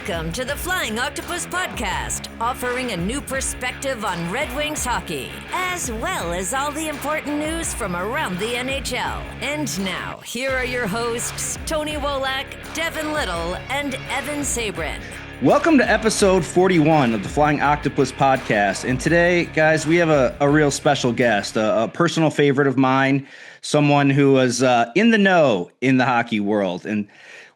Welcome to the Flying Octopus Podcast, offering a new perspective on Red Wings hockey, as well as all the important news from around the NHL. And now, here are your hosts, Tony Wolak, Devin Little, and Evan Sabrin. Welcome to episode 41 of the Flying Octopus Podcast. And today, guys, we have a real special guest, a personal favorite of mine, someone who was in the know in the hockey world. And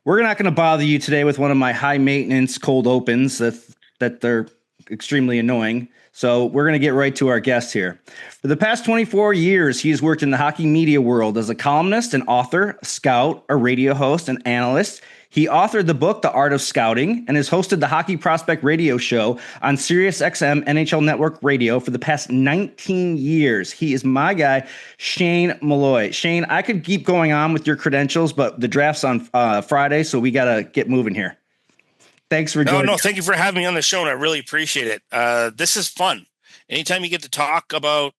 we're not going to bother you today with one of my high maintenance cold opens that they're extremely annoying. So we're going to get right to our guest here. For the past 24 years, he has worked in the hockey media world as a columnist, an author, a scout, a radio host, an analyst. He authored the book, The Art of Scouting, and has hosted the Hockey Prospect Radio Show on SiriusXM NHL Network Radio for the past 19 years. He is my guy, Shane Malloy. Shane, I could keep going on with your credentials, but the draft's on Friday, so we got to get moving here. Thanks for joining. No, thank you for having me on the show, and I really appreciate it. This is fun. Anytime you get to talk about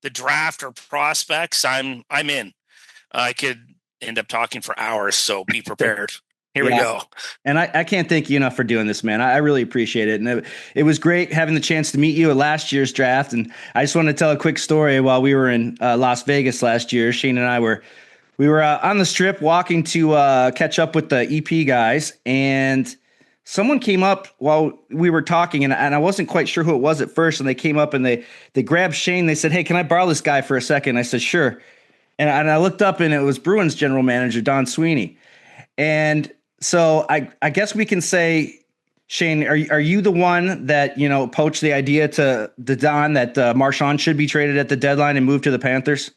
the draft or prospects, I'm in. I could end up talking for hours, so be prepared. Here we go. And I can't thank you enough for doing this, man. I really appreciate it. And it was great having the chance to meet you at last year's draft. And I just want to tell a quick story. While we were in Las Vegas last year, Shane and I were on the strip walking to catch up with the EP guys. And someone came up while we were talking, and I wasn't quite sure who it was at first. And they came up and they grabbed Shane. They said, "Hey, can I borrow this guy for a second?" I said, "Sure." And I looked up, and it was Bruins general manager Don Sweeney. And so I guess we can say, Shane, are you the one that, poached the idea to Don that Marchand should be traded at the deadline and move to the Panthers?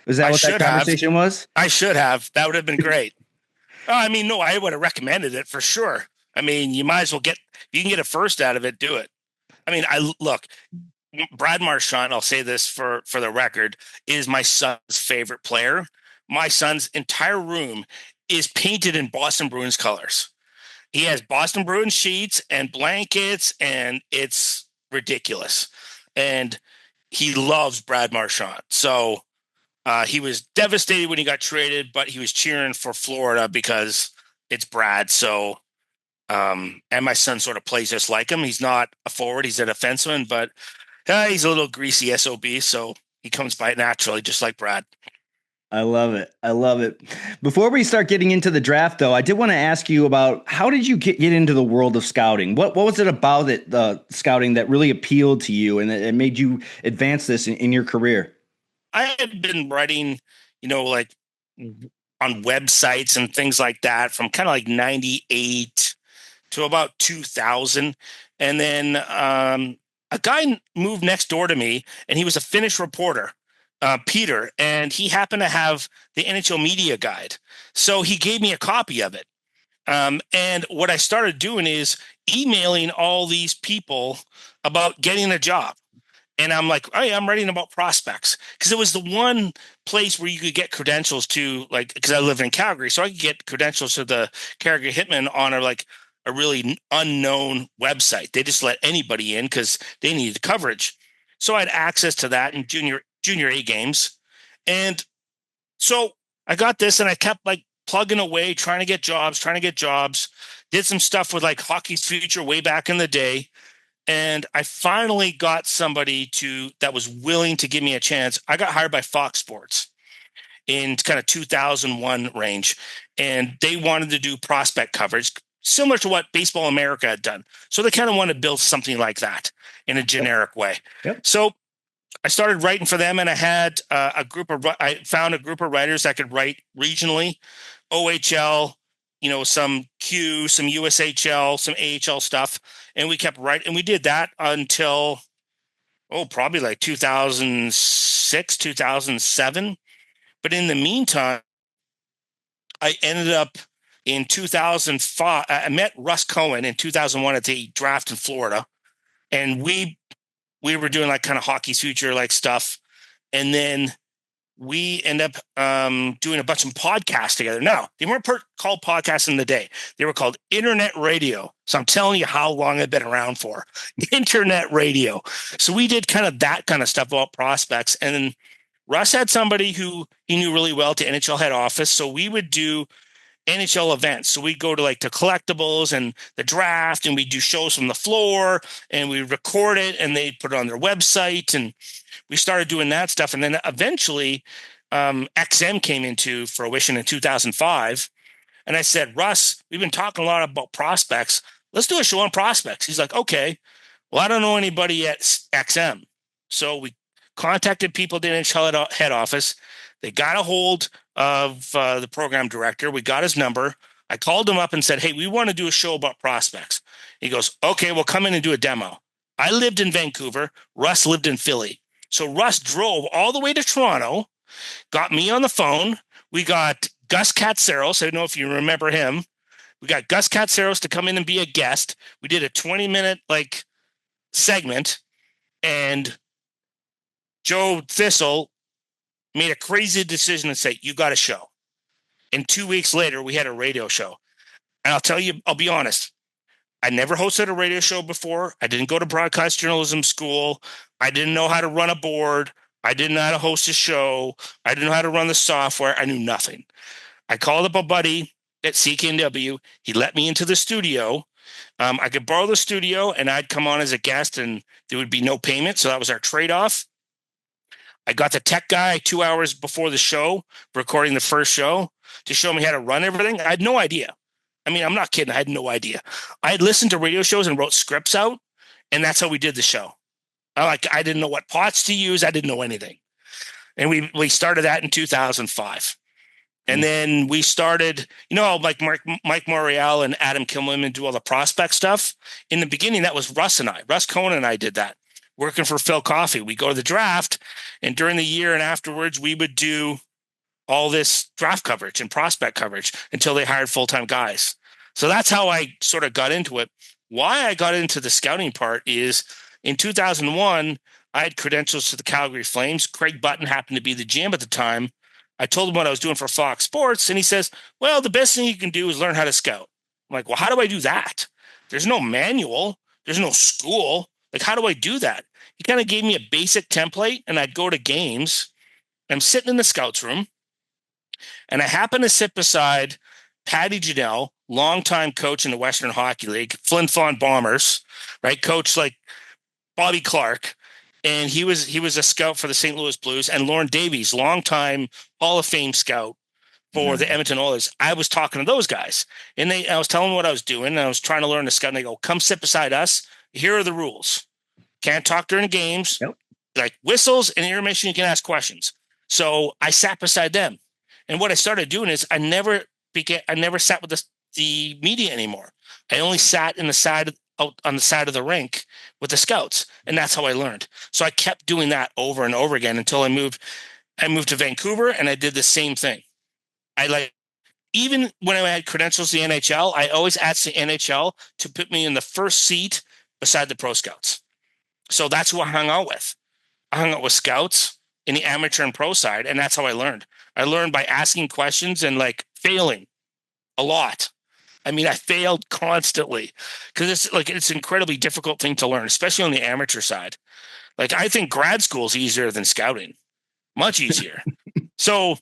Was that what that conversation was? I should have. That would have been great. No, I would have recommended it for sure. I mean, you might as well you can get a first out of it, do it. I mean, look, Brad Marchand, I'll say this for the record, is my son's favorite player. My son's entire room is painted in Boston Bruins colors. He has Boston Bruins sheets and blankets, and it's ridiculous. And he loves Brad Marchand. So he was devastated when he got traded, but he was cheering for Florida because it's Brad. So, and my son sort of plays just like him. He's not a forward. He's a defenseman, but he's a little greasy SOB. So he comes by it naturally, just like Brad. I love it. Before we start getting into the draft, though, I did want to ask you about how did you get into the world of scouting? What was it about the scouting that really appealed to you and it made you advance this in your career? I had been writing, like on websites and things like that from kind of like 98 to about 2000. And then a guy moved next door to me, and he was a Finnish reporter. Peter, and he happened to have the NHL Media Guide. So he gave me a copy of it. And what I started doing is emailing all these people about getting a job. And I'm like, hey, I'm writing about prospects. Because it was the one place where you could get credentials to, because I live in Calgary, so I could get credentials to the Calgary Hitmen on a really unknown website. They just let anybody in because they needed coverage. So I had access to that in junior A games. And so I got this, and I kept plugging away, trying to get jobs, did some stuff with Hockey's Future way back in the day. And I finally got somebody that was willing to give me a chance. I got hired by Fox Sports in kind of 2001 range, and they wanted to do prospect coverage similar to what Baseball America had done. So they kind of wanted to build something like that in a generic way. Yep. So I started writing for them, and I had I found a group of writers that could write regionally, OHL, some Q, some USHL, some AHL stuff. And we kept writing, and we did that until, probably 2006, 2007. But in the meantime, I ended up in 2005. I met Russ Cohen in 2001 at the draft in Florida. And we were doing kind of Hockey's Future stuff. And then we end up doing a bunch of podcasts together. Now, they weren't called podcasts in the day. They were called Internet Radio. So I'm telling you how long I've been around for. Internet Radio. So we did kind of that kind of stuff about prospects. And then Russ had somebody who he knew really well to NHL head office. So we would do NHL events. So we go to like the collectibles and the draft, and we do shows from the floor, and we record it, and they put it on their website, and we started doing that stuff. And then eventually XM came into fruition in 2005. And I said, Russ, we've been talking a lot about prospects. Let's do a show on prospects. He's like, okay. Well, I don't know anybody at XM. So we contacted people at the NHL head office. They got a hold of the program director. We got his number. I called him up and said, hey, we want to do a show about prospects. He goes, okay, we'll come in and do a demo. I lived in Vancouver. Russ lived in Philly. So Russ drove all the way to Toronto, got me on the phone. We got Gus Katsaros. I don't know if you remember him. We got Gus Katsaros to come in and be a guest. We did a 20-minute segment, and Joe Thistle made a crazy decision and say, you got a show. And 2 weeks later, we had a radio show. And I'll tell you, I'll be honest, I never hosted a radio show before. I didn't go to broadcast journalism school. I didn't know how to run a board. I didn't know how to host a show. I didn't know how to run the software. I knew nothing. I called up a buddy at CKNW. He let me into the studio. I could borrow the studio, and I'd come on as a guest, and there would be no payment. So that was our trade-off. I got the tech guy 2 hours before the show, recording the first show, to show me how to run everything. I had no idea. I mean, I'm not kidding. I had no idea. I had listened to radio shows and wrote scripts out, and that's how we did the show. I didn't know what pots to use. I didn't know anything. And we started that in 2005. And then we started, like Mike Morial and Adam Kimmelman do all the prospect stuff. In the beginning, that was Russ Cohen and I did that, working for Phil Coffey. We go to the draft, and during the year and afterwards, we would do all this draft coverage and prospect coverage until they hired full-time guys. So that's how I sort of got into it. Why I got into the scouting part is in 2001, I had credentials to the Calgary Flames. Craig Button happened to be the GM at the time. I told him what I was doing for Fox Sports, and he says, well, the best thing you can do is learn how to scout. I'm like, well, how do I do that? There's no manual. There's no school. Like, how do I do that? He kind of gave me a basic template, and I'd go to games. I'm sitting in the scouts room, and I happen to sit beside Patty Janelle, longtime coach in the Western Hockey League, Flin Flon Bombers, right? Coach like Bobby Clark. And he was a scout for the St. Louis Blues, and Lauren Davies, longtime Hall of Fame scout for the Edmonton Oilers. I was talking to those guys, and I was telling them what I was doing, and I was trying to learn to scout. And they go, "Come sit beside us. Here are the rules. Can't talk during games. Yep. Like whistles and intermission, you can ask questions." So I sat beside them, and what I started doing is I never sat with the media anymore. I only sat out on the side of the rink with the scouts. And that's how I learned. So I kept doing that over and over again until I moved to Vancouver, and I did the same thing. Even when I had credentials to the NHL, I always asked the NHL to put me in the first seat beside the pro scouts. So that's who I hung out with. I hung out with scouts in the amateur and pro side. And that's how I learned. I learned by asking questions and failing a lot. I mean, I failed constantly because it's an incredibly difficult thing to learn, especially on the amateur side. I think grad school is easier than scouting, much easier. So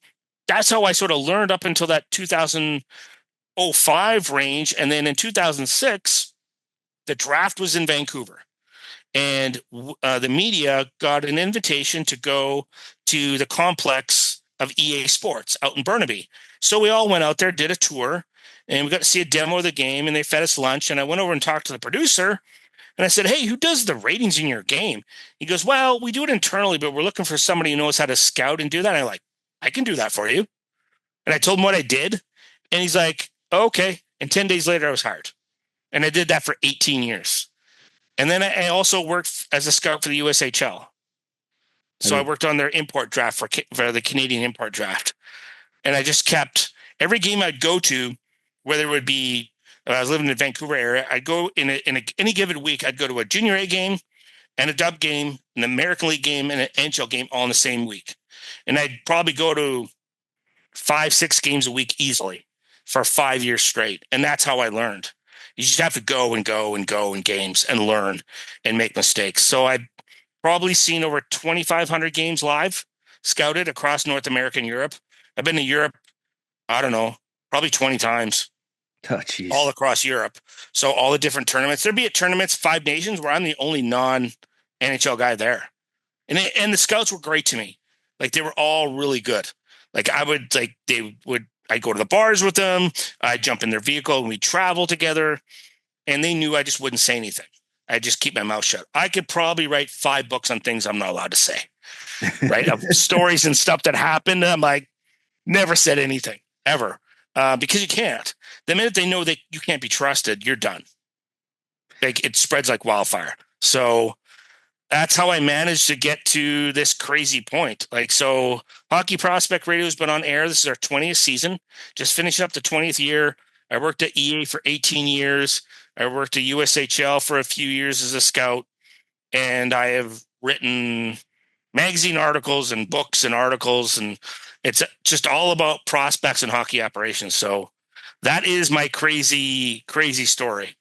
that's how I sort of learned up until that 2005 range. And then in 2006, the draft was in Vancouver, and the media got an invitation to go to the complex of EA Sports out in Burnaby. So we all went out there, did a tour. And we got to see a demo of the game, and they fed us lunch. And I went over and talked to the producer, and I said, "Hey, who does the ratings in your game?" He goes, "Well, we do it internally, but we're looking for somebody who knows how to scout and do that." And I'm like, "I can do that for you." And I told him what I did. And he's like, "Okay." And 10 days later, I was hired. And I did that for 18 years. And then I also worked as a scout for the USHL. So I worked on their import draft for the Canadian import draft. And I just kept every game I'd go to, whether it would be, I was living in the Vancouver area, I'd go any given week, I'd go to a junior A game and a dub game, an American League game, and an NHL game all in the same week. And I'd probably go to 5-6 games a week easily for 5 years straight. And that's how I learned. You just have to go and go and go in games and learn and make mistakes. So I've probably seen over 2,500 games live, scouted across North America and Europe. I've been to Europe, I don't know, probably 20 times. Oh, geez. All across Europe. So all the different tournaments. There'd be at tournaments, 5 nations, where I'm the only non-NHL guy there. And the scouts were great to me. Like, they were all really good. Like, I'd go to the bars with them. I'd jump in their vehicle and we'd travel together. And they knew I just wouldn't say anything. I'd just keep my mouth shut. I could probably write 5 books on things I'm not allowed to say, right? Of stories and stuff that happened. I'm like, never said anything, ever. Because you can't. The minute they know that you can't be trusted, you're done. Like, it spreads like wildfire. So that's how I managed to get to this crazy point. Like, so Hockey Prospect Radio has been on air. This is our 20th season. Just finished up the 20th year. I worked at EA for 18 years. I worked at USHL for a few years as a scout. And I have written magazine articles and books and articles, and it's just all about prospects and hockey operations. So that is my crazy, crazy story.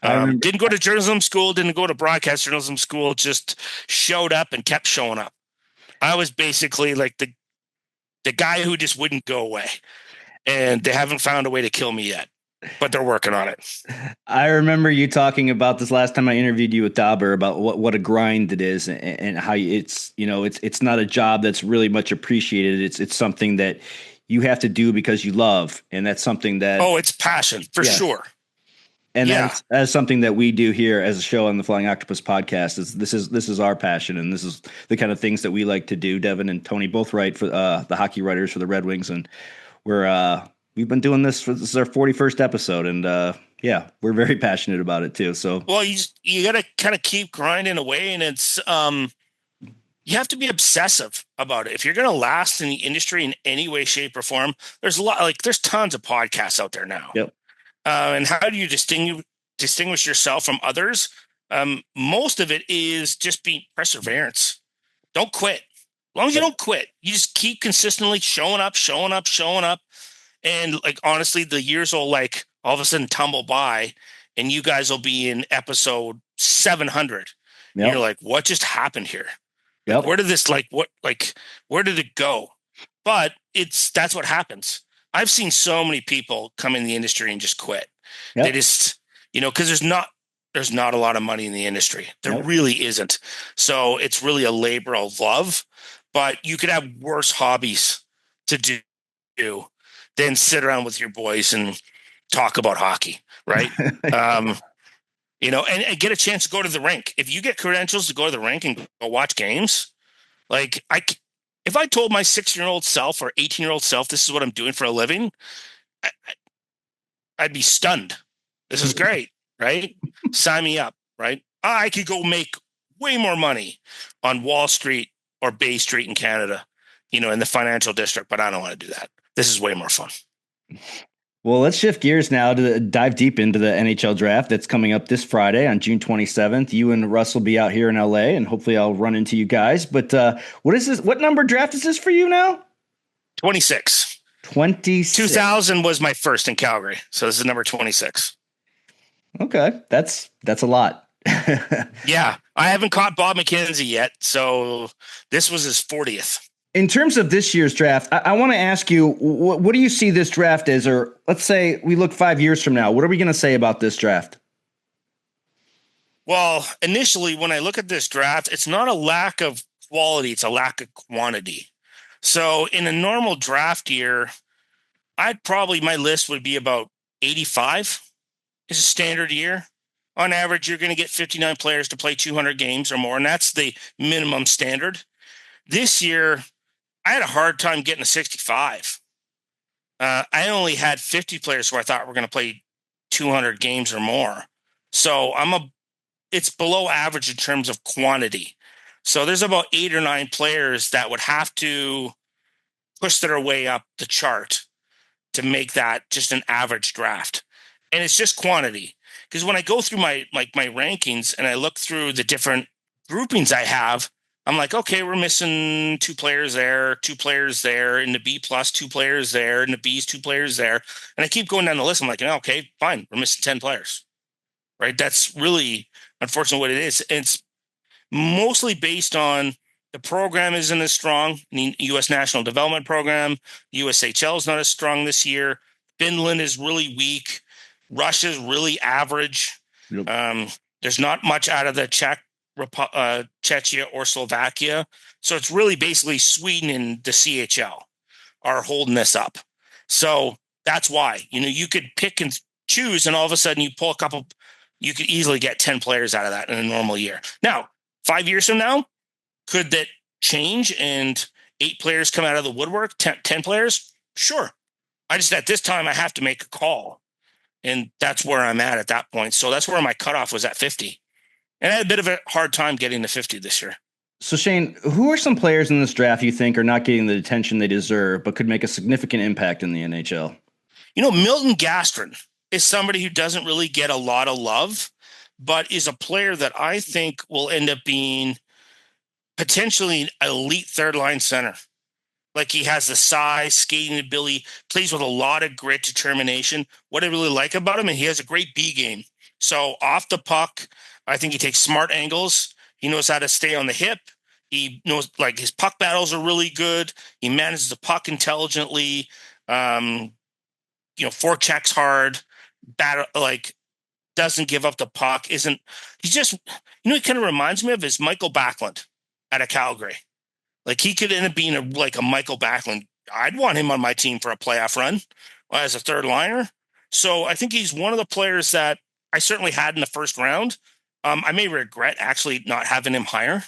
Didn't go to journalism school, didn't go to broadcast journalism school, just showed up and kept showing up. I was basically like the guy who just wouldn't go away. And they haven't found a way to kill me yet, but they're working on it. I remember you talking about this last time I interviewed you with Dauber about what a grind it is, and how it's not a job that's really much appreciated. It's something that you have to do because you love, and that's something that it's passion for sure. And that's something that we do here as a show on the Flying Octopus Podcast. This is our passion, and this is the kind of things that we like to do. Devin and Tony both write for the hockey writers for the Red Wings, and we've been doing this this is our 41st episode, and we're very passionate about it too. So, well, you got to kind of keep grinding away, and it's you have to be obsessive about it if you're going to last in the industry in any way, shape, or form. There's there's tons of podcasts out there now. Yep. And how do you distinguish yourself from others? Most of it is just being perseverance. Don't quit. As long as you don't quit, you just keep consistently showing up. And like, honestly, the years will like all of a sudden tumble by, and you guys will be in episode 700. Yep. And you're like, what just happened here? Yep. Where did this where did it go? But that's what happens. I've seen so many people come in the industry and just quit. Yep. They just, because there's not a lot of money in the industry. There really isn't. So it's really a labor of love, but you could have worse hobbies to do than sit around with your boys and talk about hockey. Right. And get a chance to go to the rink. If you get credentials to go to the rink and go watch games, if I told my 6-year-old self or 18-year-old self, this is what I'm doing for a living, I'd be stunned. This is great, right? Sign me up, right? I could go make way more money on Wall Street or Bay Street in Canada, in the financial district, but I don't want to do that. This is way more fun. Well, let's shift gears now to dive deep into the NHL Draft that's coming up this Friday on June 27th. You and Russ will be out here in LA, and hopefully I'll run into you guys. But what is this? What number draft is this for you now? 26. 26. 2000 was my first in Calgary, so this is number 26. Okay, that's a lot. Yeah, I haven't caught Bob McKenzie yet, so this was his 40th. In terms of this year's draft, I want to ask you, what do you see this draft as? Or let's say we look 5 years from now, what are we going to say about this draft? Well, initially, when I look at this draft, it's not a lack of quality, it's a lack of quantity. So in a normal draft year, my list would be about 85 is a standard year. On average, you're going to get 59 players to play 200 games or more, and that's the minimum standard. This year, I had a hard time getting to 65. I only had 50 players who I thought were going to play 200 games or more. So it's below average in terms of quantity. So there's about 8 or 9 players that would have to push their way up the chart to make that just an average draft. And it's just quantity. Because when I go through my rankings and I look through the different groupings I have, I'm like, okay, we're missing 2 players there, 2 players there, in the B plus 2 players there, in the B's 2 players there. And I keep going down the list. I'm like, okay, fine. We're missing 10 players, right? That's really, unfortunately, what it is. And it's mostly based on the program isn't as strong. The U.S. National Development Program, USHL is not as strong this year. Finland is really weak. Russia's really average. Yep. There's not much out of the Czechia or Slovakia. So it's really basically Sweden and the CHL are holding this up. So that's why, you could pick and choose, and all of a sudden you pull a couple, you could easily get 10 players out of that in a normal year. Now, 5 years from now, could that change and 8 players come out of the woodwork, 10 players? Sure. At this time, I have to make a call. And that's where I'm at that point. So that's where my cutoff was at 50. And I had a bit of a hard time getting to 50 this year. So, Shane, who are some players in this draft you think are not getting the attention they deserve, but could make a significant impact in the NHL? Milton Gastrin is somebody who doesn't really get a lot of love, but is a player that I think will end up being potentially an elite third-line center. Like, he has the size, skating ability, plays with a lot of grit, determination. What I really like about him, and he has a great B game. So off the puck, I think he takes smart angles. He knows how to stay on the hip. He knows, like, his puck battles are really good. He manages the puck intelligently. Forechecks hard. Doesn't give up the puck. He kind of reminds me of is Michael Backlund out of Calgary. Like, he could end up being a Michael Backlund. I'd want him on my team for a playoff run as a third liner. So I think he's one of the players that I certainly had in the first round. I may regret actually not having him higher.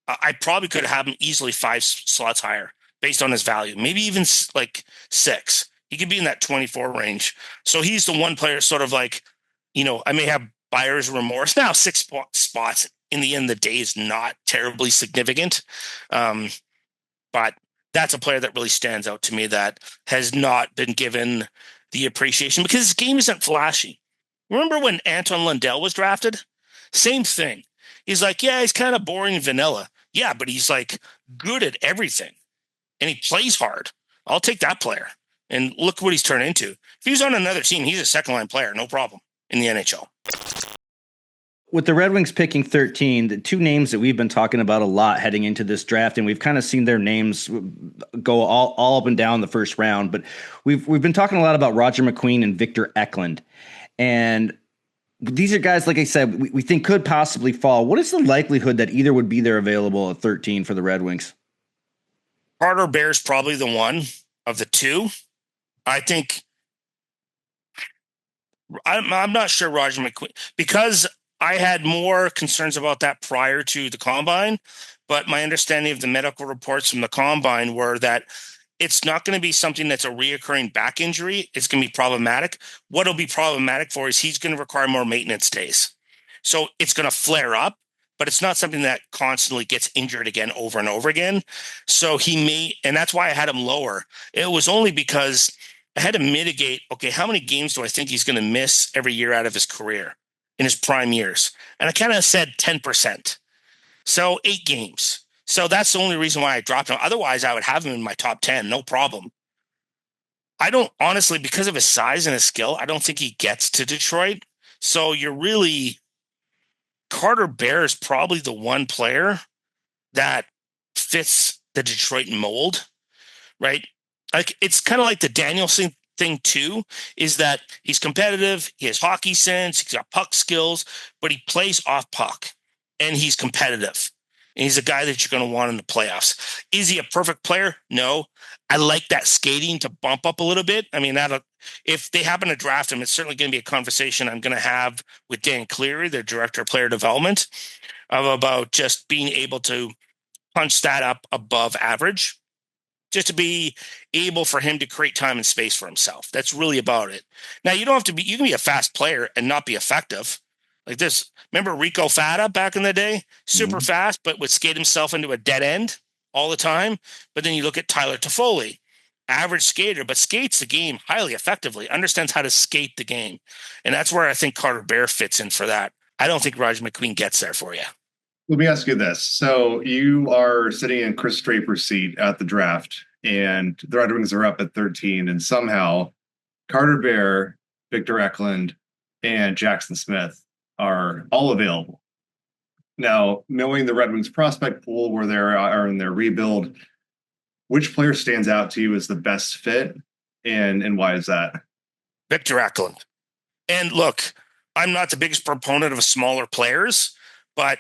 I probably could have him easily 5 slots higher based on his value, maybe even 6. He could be in that 24 range. So he's the one player sort of like, I may have buyer's remorse. Now 6 spots in the end of the day is not terribly significant. But that's a player that really stands out to me that has not been given the appreciation because his game isn't flashy. Remember when Anton Lundell was drafted? Same thing. He's like, yeah, he's kind of boring and vanilla. Yeah, but he's like good at everything. And he plays hard. I'll take that player. And look what he's turned into. If he was on another team, he's a second-line player, no problem, in the NHL. With the Red Wings picking 13, the 2 names that we've been talking about a lot heading into this draft, and we've kind of seen their names go all up and down the first round, but we've been talking a lot about Roger McQueen and Victor Eklund. And these are guys, like I said, we think could possibly fall. What is the likelihood that either would be there available at 13 for the Red Wings? Carter Bear's probably the one of the 2. I think I'm not sure Roger McQueen, because I had more concerns about that prior to the combine, but my understanding of the medical reports from the combine were that it's not going to be something that's a reoccurring back injury. It's going to be problematic. What it'll be problematic for is he's going to require more maintenance days. So it's going to flare up, but it's not something that constantly gets injured again over and over again. So he may, and that's why I had him lower. It was only because I had to mitigate, okay, how many games do I think he's going to miss every year out of his career in his prime years? And I kind of said 10%. So 8 games. So that's the only reason why I dropped him. Otherwise, I would have him in my top 10, no problem. I don't, honestly, because of his size and his skill, I don't think he gets to Detroit. So Carter Bear is probably the one player that fits the Detroit mold, right? Like, it's kind of like the Danielson thing too, is that he's competitive, he has hockey sense, he's got puck skills, but he plays off puck and he's competitive. And he's a guy that you're going to want in the playoffs. Is he a perfect player? No. I like that skating to bump up a little bit. I mean, if they happen to draft him, it's certainly going to be a conversation I'm going to have with Dan Cleary, the director of player development, about just being able to punch that up above average, just to be able for him to create time and space for himself. That's really about it. Now, you can be a fast player and not be effective. Like this, remember Rico Fata back in the day? Super fast, but would skate himself into a dead end all the time. But then you look at Tyler Toffoli, average skater, but skates the game highly effectively, understands how to skate the game. And that's where I think Carter Bear fits in for that. I don't think Roger McQueen gets there for you. Let me ask you this. So you are sitting in Chris Draper's seat at the draft, and the Red Wings are up at 13, and somehow Carter Bear, Victor Eklund, and Jackson Smith are all available. Now, knowing the Red Wings prospect pool where they are in their rebuild, which player stands out to you as the best fit, and why is that? Victor Eklund. And look, I'm not the biggest proponent of smaller players, but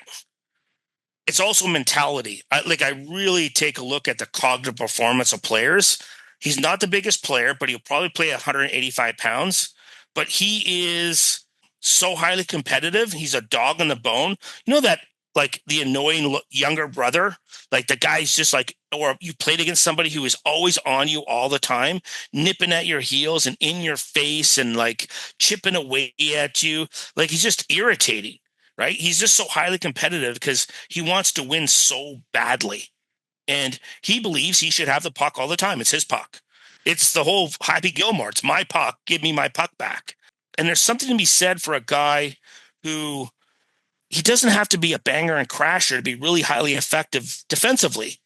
it's also mentality. I really take a look at the cognitive performance of players. He's not the biggest player, but he'll probably play 185 pounds. But he is so highly competitive. He's a dog on the bone. You know that, like, the annoying younger brother, like the guy's just like, or you played against somebody who is always on you all the time, nipping at your heels and in your face and like chipping away at you. Like, he's just irritating, right? He's just so highly competitive because he wants to win so badly. And he believes he should have the puck all the time. It's his puck. It's the whole Happy Gilmore. It's my puck. Give me my puck back. And there's something to be said for a guy who, he doesn't have to be a banger and crasher to be really highly effective defensively.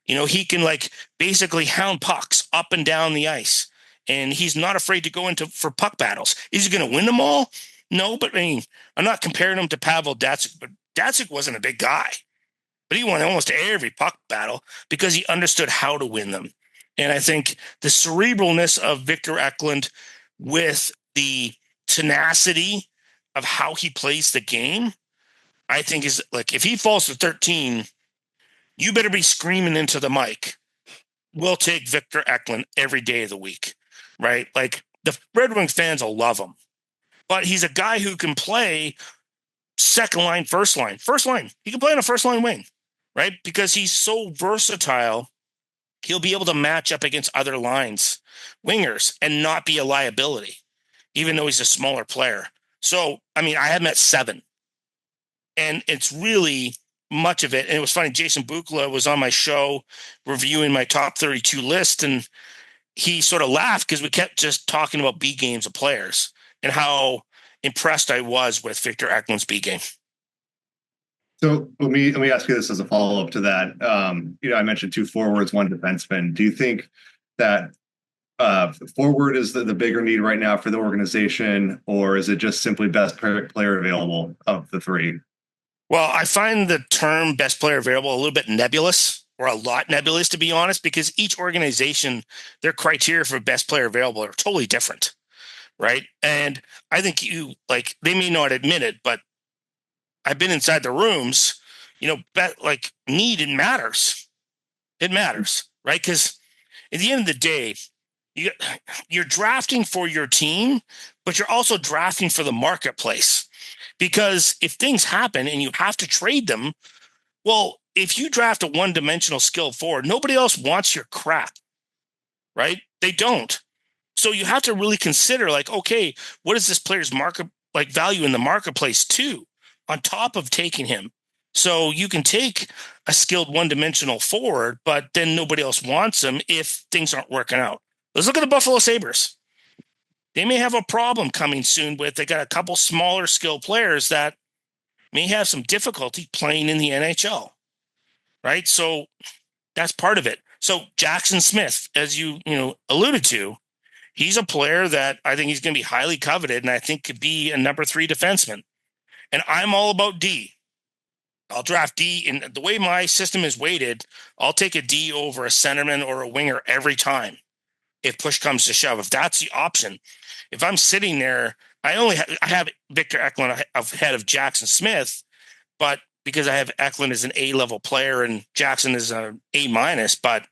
You know, he can like basically hound pucks up and down the ice, and he's not afraid to go for puck battles. Is he going to win them all? No, but I mean, I'm not comparing him to Pavel Datsyuk, but Datsyuk wasn't a big guy, but he won almost every puck battle because he understood how to win them. And I think the cerebralness of Victor Eklund with the tenacity of how he plays the game, I think is like, if he falls to 13, you better be screaming into the mic, we'll take Victor Eklund every day of the week, right? Like, the Red Wings fans will love him, but he's a guy who can play second line, first line. He can play on a first line wing, right? Because he's so versatile. He'll be able to match up against other lines, wingers, and not be a liability, even though he's a smaller player. So, I mean, I have him at 7. And it's really much of it. And it was funny. Jason Bukla was on my show reviewing my top 32 list, and he sort of laughed because we kept just talking about B games of players and how impressed I was with Victor Eklund's B game. So let me ask you this as a follow-up to that. I mentioned 2 forwards, 1 defenseman. Do you think that forward is the bigger need right now for the organization, or is it just simply best player available of the 3? Well, I find the term best player available a little bit nebulous, or a lot nebulous, to be honest, because each organization, their criteria for best player available are totally different, right? And I think they may not admit it, but I've been inside the rooms, need, it matters. It matters, right? Because at the end of the day, you're drafting for your team, but you're also drafting for the marketplace. Because if things happen and you have to trade them, well, if you draft a one-dimensional skill forward, nobody else wants your crap, right? They don't. So you have to really consider, like, okay, what is this player's market value in the marketplace too, on top of taking him? So you can take a skilled one-dimensional forward, but then nobody else wants him if things aren't working out. Let's look at the Buffalo Sabres. They may have a problem coming soon they got a couple smaller skill players that may have some difficulty playing in the NHL, right? So that's part of it. So Jackson Smith, as you alluded to, he's a player that I think he's going to be highly coveted, and I think could be a number 3 defenseman. And I'm all about D. I'll draft D, and the way my system is weighted, I'll take a D over a centerman or a winger every time if push comes to shove. If that's the option. If I'm sitting there, I have Victor Eklund ahead of Jackson Smith, but because I have Eklund as an A-level player and Jackson is an A-, but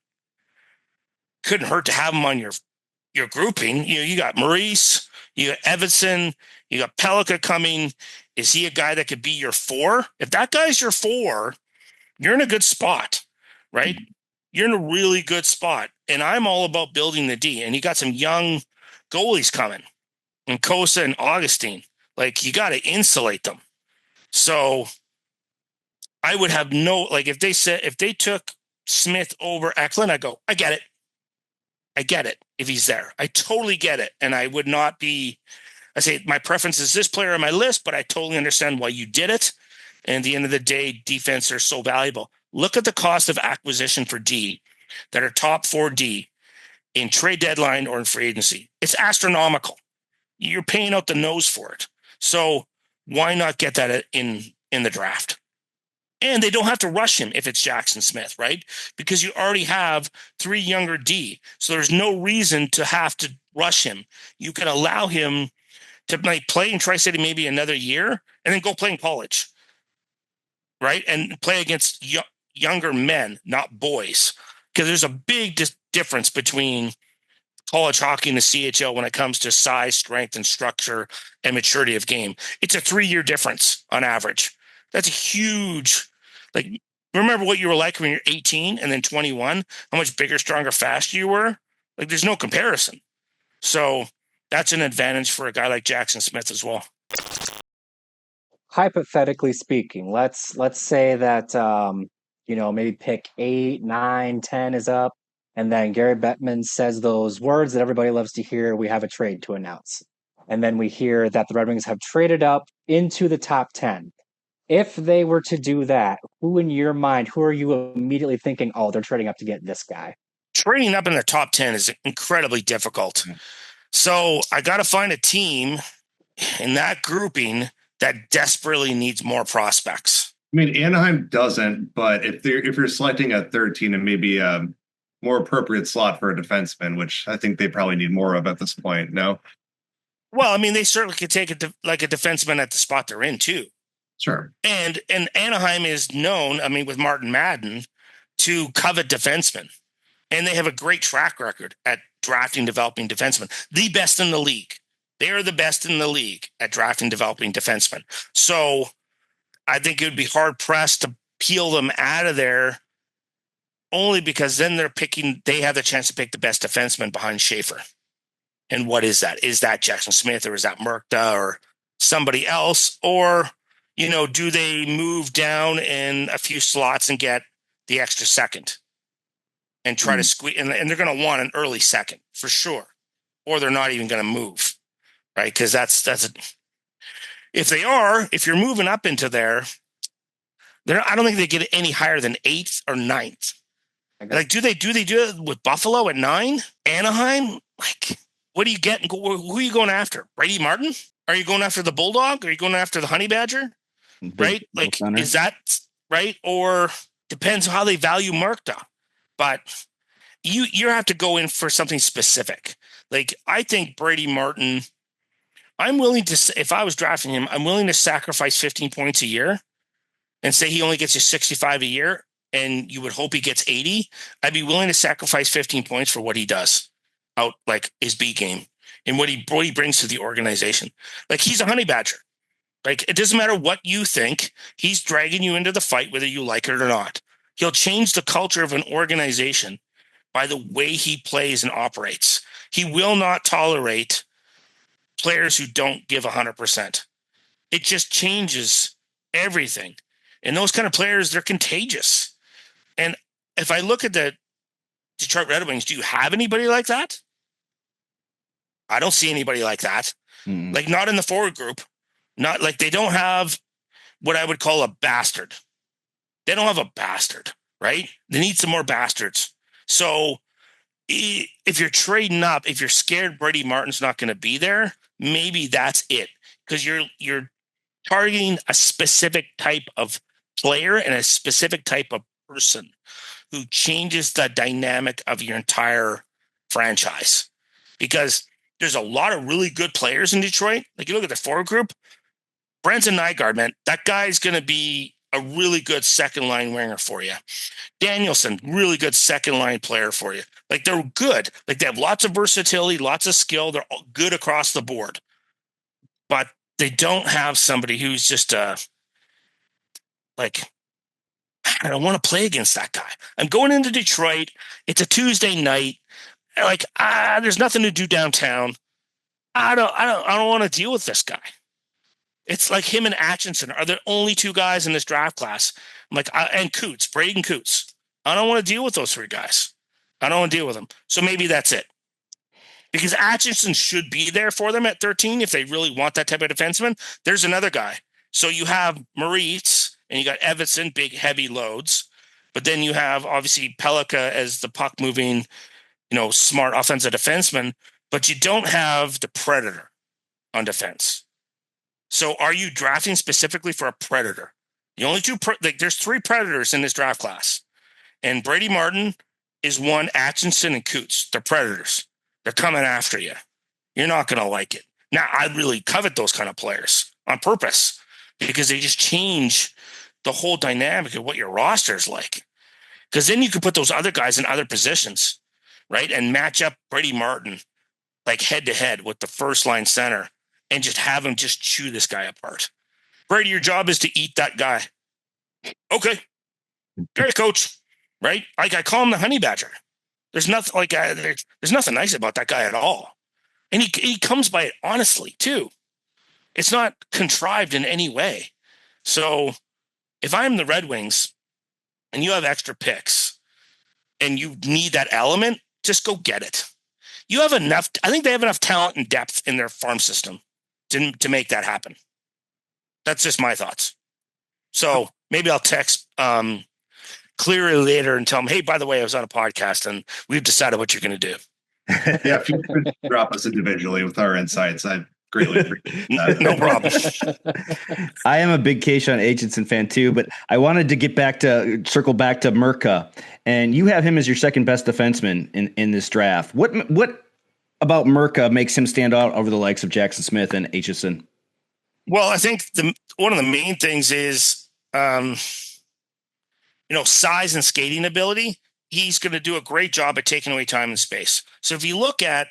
couldn't hurt to have him on your grouping. You got Maurice, you got Evanson, you got Pellica coming. Is he a guy that could be your 4? If that guy's your 4, you're in a good spot, right? You're in a really good spot. And I'm all about building the D. And you got some young goalies coming, and Kosa and Augustine. Like, you got to insulate them. So I would have if they took Smith over Eklund, I go, I get it if he's there. I totally get it. And I would not be, I say my preference is this player on my list, but I totally understand why you did it. And at the end of the day, defense are so valuable. Look at the cost of acquisition for D that are top 4 D in trade deadline or in free agency. It's astronomical. You're paying out the nose for it. So why not get that in the draft? And they don't have to rush him if it's Jackson Smith, right? Because you already have 3 younger D. So there's no reason to have to rush him. You can allow him to play in Tri-City maybe another year and then go play in college, right? And play against younger men, not boys. Because there's a big difference between college hockey and the CHL when it comes to size, strength, and structure and maturity of game. It's a 3-year difference on average. That's a huge, remember what you were like when you're 18 and then 21, how much bigger, stronger, faster you were? There's no comparison. So that's an advantage for a guy like Jackson Smith as well. Hypothetically speaking, let's say that, maybe pick 8, 9, 10 is up. And then Gary Bettman says those words that everybody loves to hear, we have a trade to announce. And then we hear that the Red Wings have traded up into the top 10. If they were to do that, who in your mind, who are you immediately thinking, oh, they're trading up to get this guy? Trading up in the top 10 is incredibly difficult. So I got to find a team in that grouping that desperately needs more prospects. I mean, Anaheim doesn't, but if you're selecting a 13 and maybe a more appropriate slot for a defenseman, which I think they probably need more of at this point, no? Well, I mean, they certainly could take a defenseman at the spot they're in too. Sure. And Anaheim is known, I mean, with Martin Madden, to covet defensemen. And they have a great track record at drafting, developing defensemen. The best in the league. They are the best in the league at drafting, developing defensemen. So I think it would be hard-pressed to peel them out of there only because then they have the chance to pick the best defenseman behind Schaefer. And what is that? Is that Jackson Smith or is that Merkta or somebody else? Or do they move down in a few slots and get the extra second and try to squeeze? And they're going to want an early second for sure, or they're not even going to move, right? Because if you're moving up into there, I don't think they get any higher than 8th or 9th. Do they do it with Buffalo at 9? Anaheim, what do you get? Who are you going after? Brady Martin? Are you going after the Bulldog? Are you going after the Honey Badger? Right? Is that right? Or depends on how they value Merkta. But you have to go in for something specific. I think Brady Martin, I'm willing to, if I was drafting him, I'm willing to sacrifice 15 points a year and say he only gets you 65 a year and you would hope he gets 80. I'd be willing to sacrifice 15 points for what he does out his B game and what he brings to the organization. He's a Honey Badger. It doesn't matter what you think. He's dragging you into the fight, whether you like it or not. He'll change the culture of an organization by the way he plays and operates. He will not tolerate players who don't give 100%. It just changes everything. And those kind of players, they're contagious. And if I look at the Detroit Red Wings, do you have anybody like that? I don't see anybody like that. Not in the forward group. Not they don't have what I would call a bastard. They don't have a bastard, right? They need some more bastards. So if you're trading up, if you're scared Brady Martin's not going to be there, maybe that's it. Because you're targeting a specific type of player and a specific type of person who changes the dynamic of your entire franchise. Because there's a lot of really good players in Detroit. You look at the forward group, Brenton Nygaard, man, that guy's going to be a really good second line winger for you. Danielson, really good second line player for you. They're good. They have lots of versatility, lots of skill. They're all good across the board. But they don't have somebody who's just I don't want to play against that guy. I'm going into Detroit. It's a Tuesday night. There's nothing to do downtown. I don't want to deal with this guy. It's him and Atchison are the only 2 guys in this draft class. And Coots, Braden Coots. I don't want to deal with those 3 guys. I don't want to deal with them. So maybe that's it. Because Atchison should be there for them at 13 if they really want that type of defenseman. There's another guy. So you have Maurice and you got Evanson, big, heavy loads. But then you have, obviously, Pellica as the puck-moving, smart offensive defenseman. But you don't have the predator on defense. So are you drafting specifically for a predator? The only two, there's three predators in this draft class. And Brady Martin is one, Atkinson and Coots. They're predators. They're coming after you. You're not going to like it. Now, I really covet those kind of players on purpose because they just change the whole dynamic of what your roster is like. Because then you can put those other guys in other positions, right? And match up Brady Martin like head to head with the first line center and just have him just chew this guy apart. Brady, your job is to eat that guy. Okay. Great, coach. Right? Like I call him the honey badger. There's nothing like there's nothing nice about that guy at all. And he comes by it honestly too. It's not contrived in any way. So if I'm the Red Wings and you have extra picks and you need that element, just go get it. You have enough. I think they have enough talent and depth in their farm system to make that happen. That's just my thoughts. So maybe I'll text Cleary later and tell him, hey, by the way, I was on a podcast and we've decided what you're going to do. Yeah, if you could drop us individually with our insights, I'd greatly appreciate that. No problem. I am a big Keyshawn Aitchison fan too, but I wanted to circle back to Murka, and you have him as your second best defenseman in this draft. What about Murka makes him stand out over the likes of Jackson Smith and Aitchison? Well, I think one of the main things is, size and skating ability. He's going to do a great job at taking away time and space. So if you look at,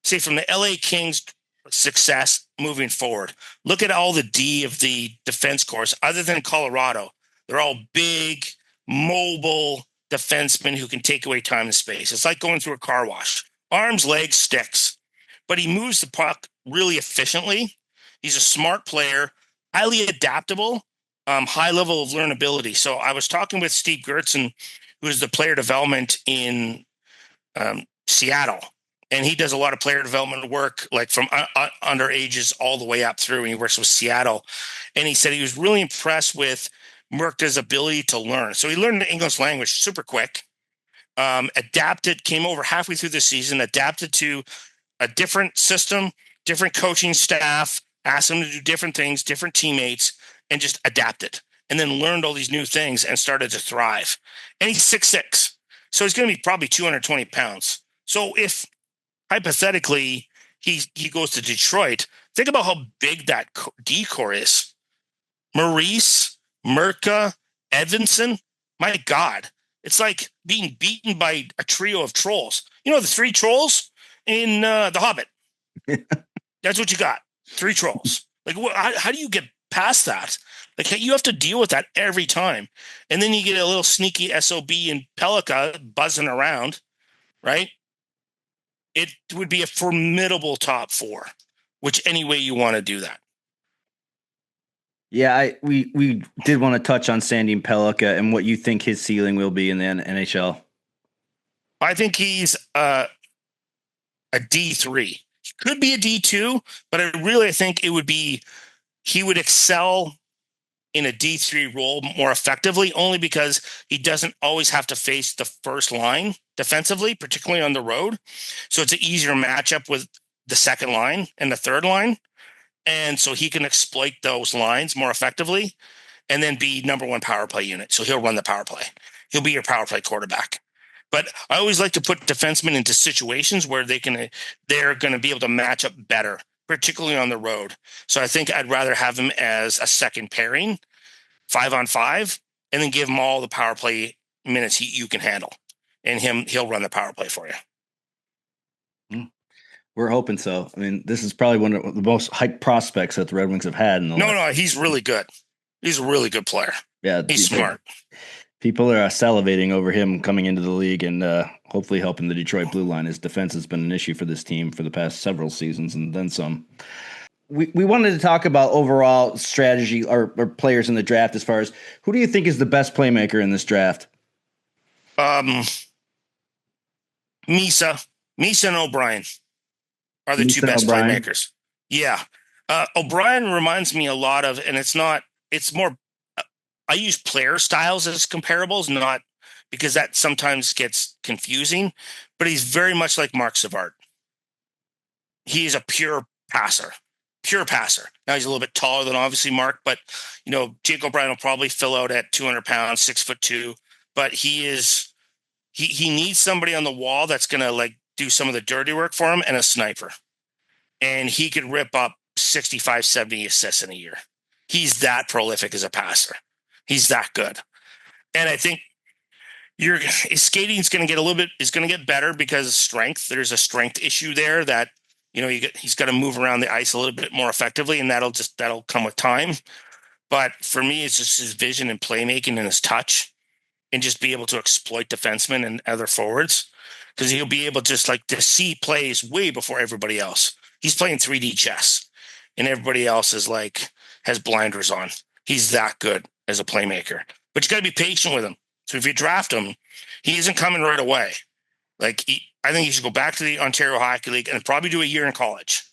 say, from the LA Kings success moving forward, look at all the D of the defense corps, other than Colorado. They're all big, mobile defensemen who can take away time and space. It's like going through a car wash. Arms, legs, sticks. But he moves the puck really efficiently. He's a smart player, highly adaptable, high level of learnability. So I was talking with Steve Yzerman, who is the player development in Seattle. And he does a lot of player development work, like from underages all the way up through. And he works with Seattle. And he said he was really impressed with Murka's ability to learn. So he learned the English language super quick, adapted, came over halfway through the season, adapted to a different system, different coaching staff, asked him to do different things, different teammates, and just adapted. And then learned all these new things and started to thrive. And he's 6'6". So he's going to be probably 220 pounds. So if hypothetically he goes to Detroit, think about how big that D-core is. Maurice, Murka, Edvinsson, my God. It's like being beaten by a trio of trolls. You know the three trolls in The Hobbit? That's what you got. Three trolls. Like, how do you get past that? Like, you have to deal with that every time. And then you get a little sneaky SOB in Pelika buzzing around, right? It would be a formidable top four, which any way you want to do that. Yeah, we did want to touch on Sandy Pelika and what you think his ceiling will be in the NHL. I think he's a D3. He could be a D2, but I think it would be he would excel in a D3 role more effectively, only because he doesn't always have to face the first line defensively, particularly on the road. So it's an easier matchup with the second line and the third line. And so he can exploit those lines more effectively and then be number one power play unit. So he'll run the power play. He'll be your power play quarterback. But I always like to put defensemen into situations where they're going to be able to match up better, particularly on the road. So I think I'd rather have him as a second pairing, 5-on-5, and then give him all the power play minutes you can handle. And he'll run the power play for you. We're hoping so. I mean, this is probably one of the most hyped prospects that the Red Wings have had. No, he's really good. He's a really good player. Yeah, he's smart. People are salivating over him coming into the league and hopefully helping the Detroit Blue Line. His defense has been an issue for this team for the past several seasons and then some. We wanted to talk about overall strategy or players in the draft as far as who do you think is the best playmaker in this draft? Misa and O'Brien are the two best playmakers. Yeah. O'Brien reminds me a lot of, and it's more, I use player styles as comparables, not because that sometimes gets confusing, but he's very much like Mark Savard. He is a pure passer. pure passer. Now he's a little bit taller than obviously Mark, but Jake O'Brien will probably fill out at 200 pounds, 6'2", but he needs somebody on the wall that's going to like do some of the dirty work for him and a sniper. And he could rip up 65, 70 assists in a year. He's that prolific as a passer. He's that good. And I think his skating is going to get better because of strength. There's a strength issue there that, he's got to move around the ice a little bit more effectively, and that'll come with time. But for me, it's just his vision and playmaking and his touch, and just be able to exploit defensemen and other forwards, because he'll be able just like to see plays way before everybody else. He's playing 3D chess, and everybody else has blinders on. He's that good as a playmaker, but you got to be patient with him. So if you draft him, he isn't coming right away. I think he should go back to the Ontario Hockey League and probably do a year in college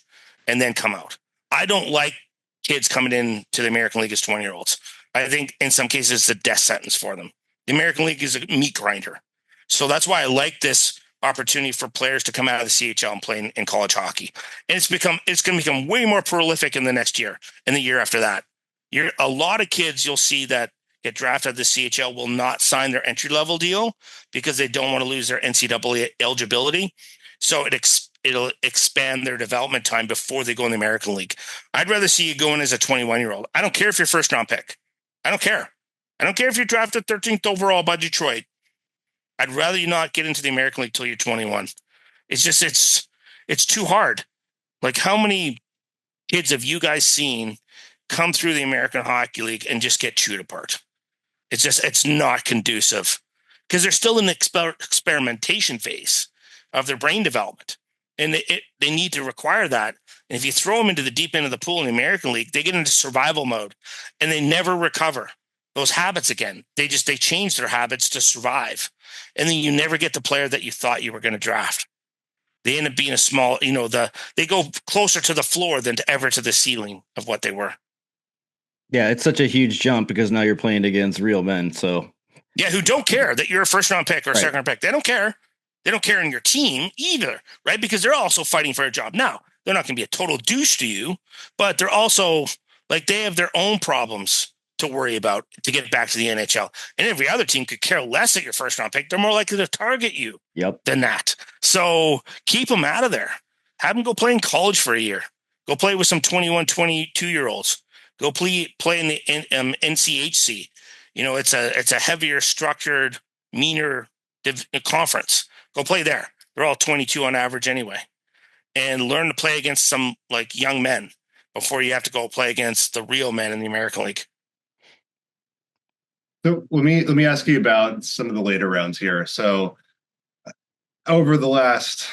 and then come out. I don't like kids coming in to the American League as 20-year-olds. I think in some cases it's a death sentence for them. The American League is a meat grinder. So that's why I like this opportunity for players to come out of the CHL and play in college hockey. And it's going to become way more prolific in the next year and the year after that. A lot of kids you'll see that get drafted at the CHL will not sign their entry-level deal because they don't want to lose their NCAA eligibility. So it'll expand their development time before they go in the American League. I'd rather see you go in as a 21-year-old. I don't care if you're first-round pick. I don't care. I don't care if you're drafted 13th overall by Detroit. I'd rather you not get into the American League till you're 21. It's just, it's too hard. Like, how many kids have you guys seen come through the American Hockey League and just get chewed apart? It's not conducive because they're still in the experimentation phase of their brain development. And they need to require that. And if you throw them into the deep end of the pool in the American League, they get into survival mode and they never recover those habits again. They change their habits to survive. And then you never get the player that you thought you were going to draft. They end up being a small, they go closer to the floor than ever to the ceiling of what they were. Yeah, it's such a huge jump because now you're playing against real men. So yeah, who don't care that you're a first round pick or a second round pick. They don't care. They don't care in your team either, right? Because they're also fighting for a job. Now, they're not going to be a total douche to you, but they're also they have their own problems to worry about to get back to the NHL. And every other team could care less at your first round pick. They're more likely to target you than that. So keep them out of there. Have them go play in college for a year. Go play with some 21, 22-year-olds. Go play in the NCHC. It's a heavier structured, meaner conference. Go play there. They're all 22 on average anyway. And learn to play against some young men before you have to go play against the real men in the American League. So let me ask you about some of the later rounds here. So over the last,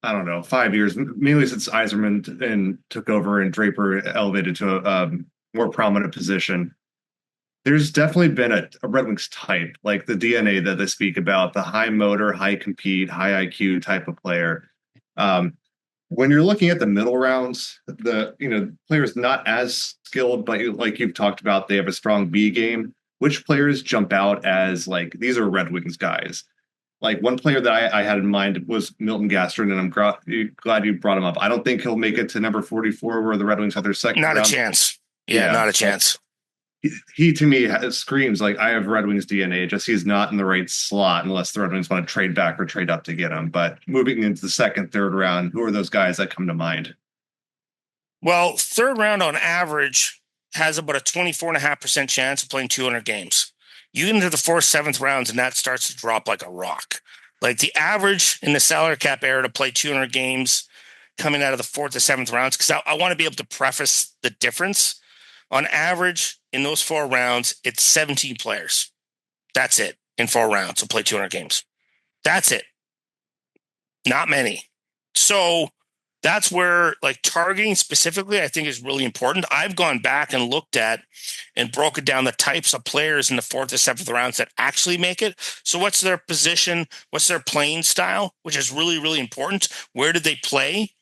5 years, mainly since Yzerman took over and Draper elevated to a more prominent position, there's definitely been a Red Wings type, like the DNA that they speak about, the high motor, high compete, high IQ type of player. When you're looking at the middle rounds, the players not as skilled, but like you've talked about, they have a strong B game. Which players jump out as these are Red Wings guys? One player that I had in mind was Milton Gastrin, and I'm glad you brought him up. I don't think he'll make it to number 44 where the Red Wings have their second round. Not a chance. Yeah, not a chance. He to me screams I have Red Wings DNA, just he's not in the right slot unless the Red Wings want to trade back or trade up to get him. But moving into the second, third round, who are those guys that come to mind? Well, third round on average has about a 24.5% chance of playing 200 games. You get into the fourth, seventh rounds, and that starts to drop like a rock. The average in the salary cap era to play 200 games coming out of the fourth to seventh rounds, because I want to be able to preface the difference. On average, in those 4 rounds, it's 17 players. That's it in 4 rounds to play 200 games. That's it. Not many. So that's where targeting specifically, I think, is really important. I've gone back and looked at and broken down the types of players in the 4th to 7th rounds that actually make it. So what's their position? What's their playing style, which is really, really important. Where did they play?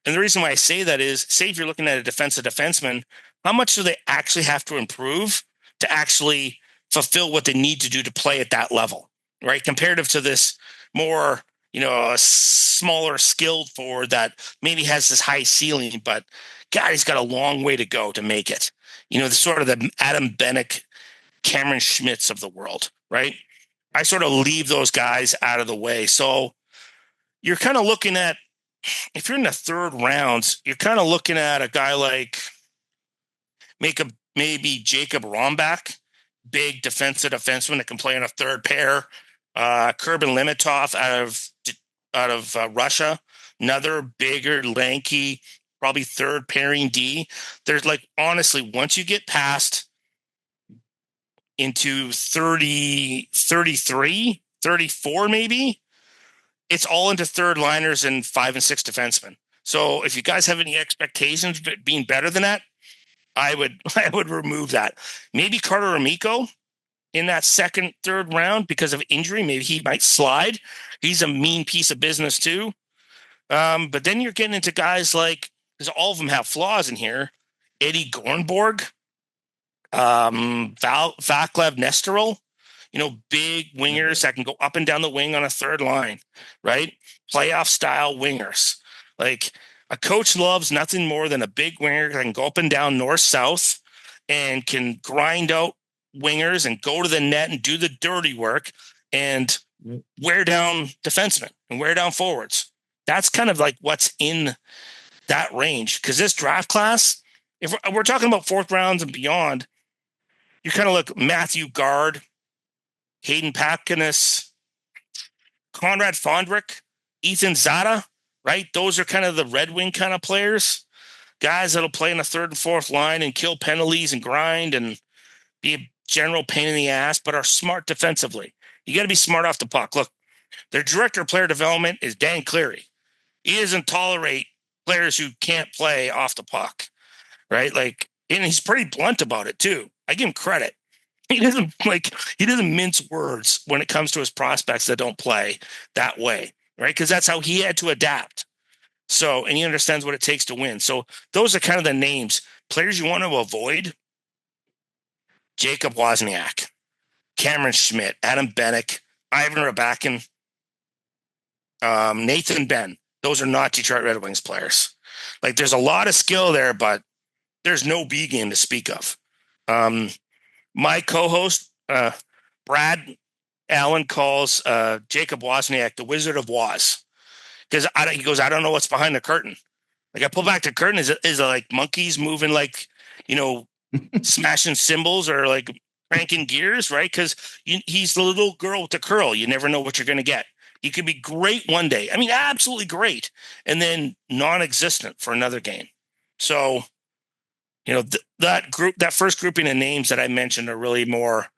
And the reason why I say that is, say if you're looking at a defenseman, how much do they actually have to improve to actually fulfill what they need to do to play at that level, right? Comparative to this more, a smaller skilled forward that maybe has this high ceiling, but God, he's got a long way to go to make it. The sort of the Adam Bennick, Cameron Schmitz of the world, right? I sort of leave those guys out of the way. So you're kind of looking at, if you're in the third rounds, you're kind of looking at a guy like maybe Jacob Rombach, big defenseman that can play on a third pair. Kurban Limitov out of Russia, another bigger, lanky, probably third pairing D. There's honestly, once you get past into 30, 33, 34 maybe, it's all into third liners and 5 and 6 defensemen. So if you guys have any expectations of being better than that, I would remove that. Maybe Carter Amico in that second, third round because of injury. Maybe he might slide. He's a mean piece of business too. But then you're getting into guys because all of them have flaws in here. Eddie Gornborg, Vaclav Nestoril, big wingers that can go up and down the wing on a third line, right? Playoff style wingers. A coach loves nothing more than a big winger that can go up and down north-south and can grind out wingers and go to the net and do the dirty work and wear down defensemen and wear down forwards. That's kind of what's in that range. Because this draft class, if we're talking about fourth rounds and beyond, you kind of look Matthew Gard, Hayden Pakinis, Conrad Fondrick, Ethan Zada, right? Those are kind of the Red Wing kind of players, guys that'll play in the third and fourth line and kill penalties and grind and be a general pain in the ass, but are smart defensively. You got to be smart off the puck. Look, their director of player development is Dan Cleary. He doesn't tolerate players who can't play off the puck, right? And he's pretty blunt about it too. I give him credit. He doesn't mince words when it comes to his prospects that don't play that way, right? Because that's how he had to adapt. So, and he understands what it takes to win. So those are kind of the names. Players you want to avoid: Jacob Wozniak, Cameron Schmidt, Adam Bennick, Ivan Rabakin, Nathan Benn. Those are not Detroit Red Wings players. There's a lot of skill there, but there's no B game to speak of. My co-host, Brad Allen, calls Jacob Wozniak the Wizard of Woz. Because he goes, I don't know what's behind the curtain. I pull back the curtain. Is it monkeys moving smashing cymbals or cranking gears, right? Because he's the little girl with the curl. You never know what you're going to get. He could be great one day. I mean, absolutely great. And then non-existent for another game. So, that first grouping of names that I mentioned are really more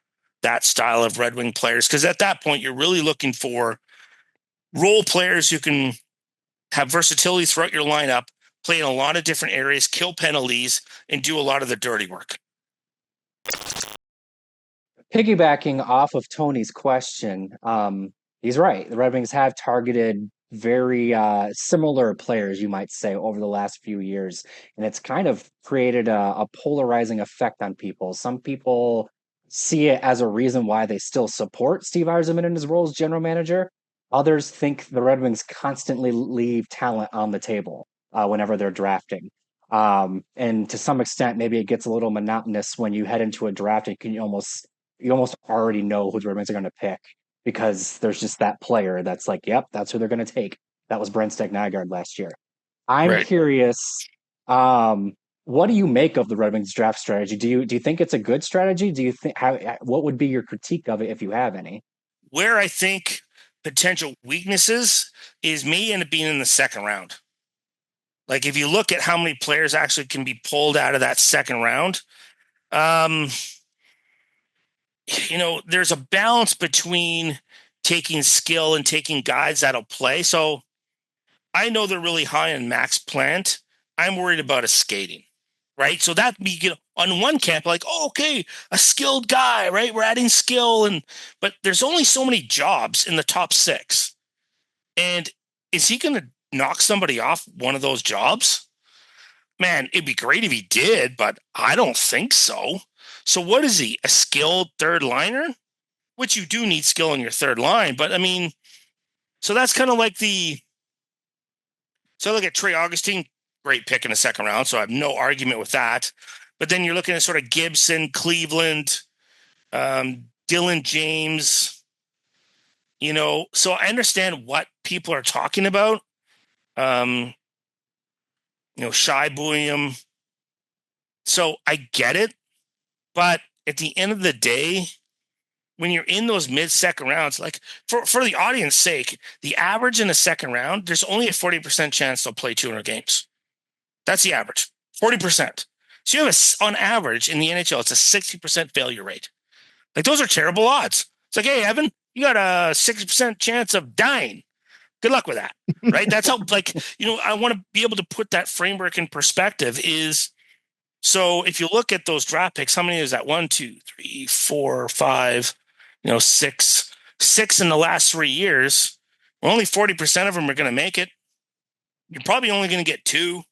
that style of Red Wing players. Because at that point, you're really looking for role players who can have versatility throughout your lineup, play in a lot of different areas, kill penalties, and do a lot of the dirty work. Piggybacking off of Tony's question, he's right. The Red Wings have targeted very similar players, you might say, over the last few years. And it's kind of created a polarizing effect on people. Some people see it as a reason why they still support Steve Yzerman in his role as general manager. Others think the Red Wings constantly leave talent on the table whenever they're drafting. And to some extent, maybe it gets a little monotonous when you head into a draft and you almost already know who the Red Wings are going to pick, because there's just that player that's yep, that's who they're going to take. That was Brent Steg-Nygaard last year. I'm curious, what do you make of the Red Wings draft strategy? Do you think it's a good strategy? Do you think what would be your critique of it if you have any? Where I think potential weaknesses is me and it being in the second round. If you look at how many players actually can be pulled out of that second round, there's a balance between taking skill and taking guys that'll play. So I know they're really high on Max Plant. I'm worried about his skating, right? So that on one camp, okay, a skilled guy, right? We're adding skill, but there's only so many jobs in the top 6. And is he going to knock somebody off one of those jobs? Man, it'd be great if he did, but I don't think so. So what is he? A skilled third liner? Which you do need skill in your third line, but I mean, so that's kind of so look at Trey Augustine, great pick in the second round, so I have no argument with that. But then you're looking at sort of Gibson, Cleveland, Dylan James, so I understand what people are talking about. Shai William. So I get it. But at the end of the day, when you're in those mid-second rounds, like for the audience sake, the average in the second round, there's only a 40% chance they'll play 200 games. That's the average, 40%. So you have on average in the NHL, it's a 60% failure rate. Like those are terrible odds. It's like, hey, Evan, you got a 60% chance of dying. Good luck with that, right? That's how, I want to be able to put that framework in perspective is, so if you look at those draft picks, how many is that? 1, 2, 3, 4, 5, 6 in the last 3 years. Only 40% of them are going to make it. You're probably only going to get 2,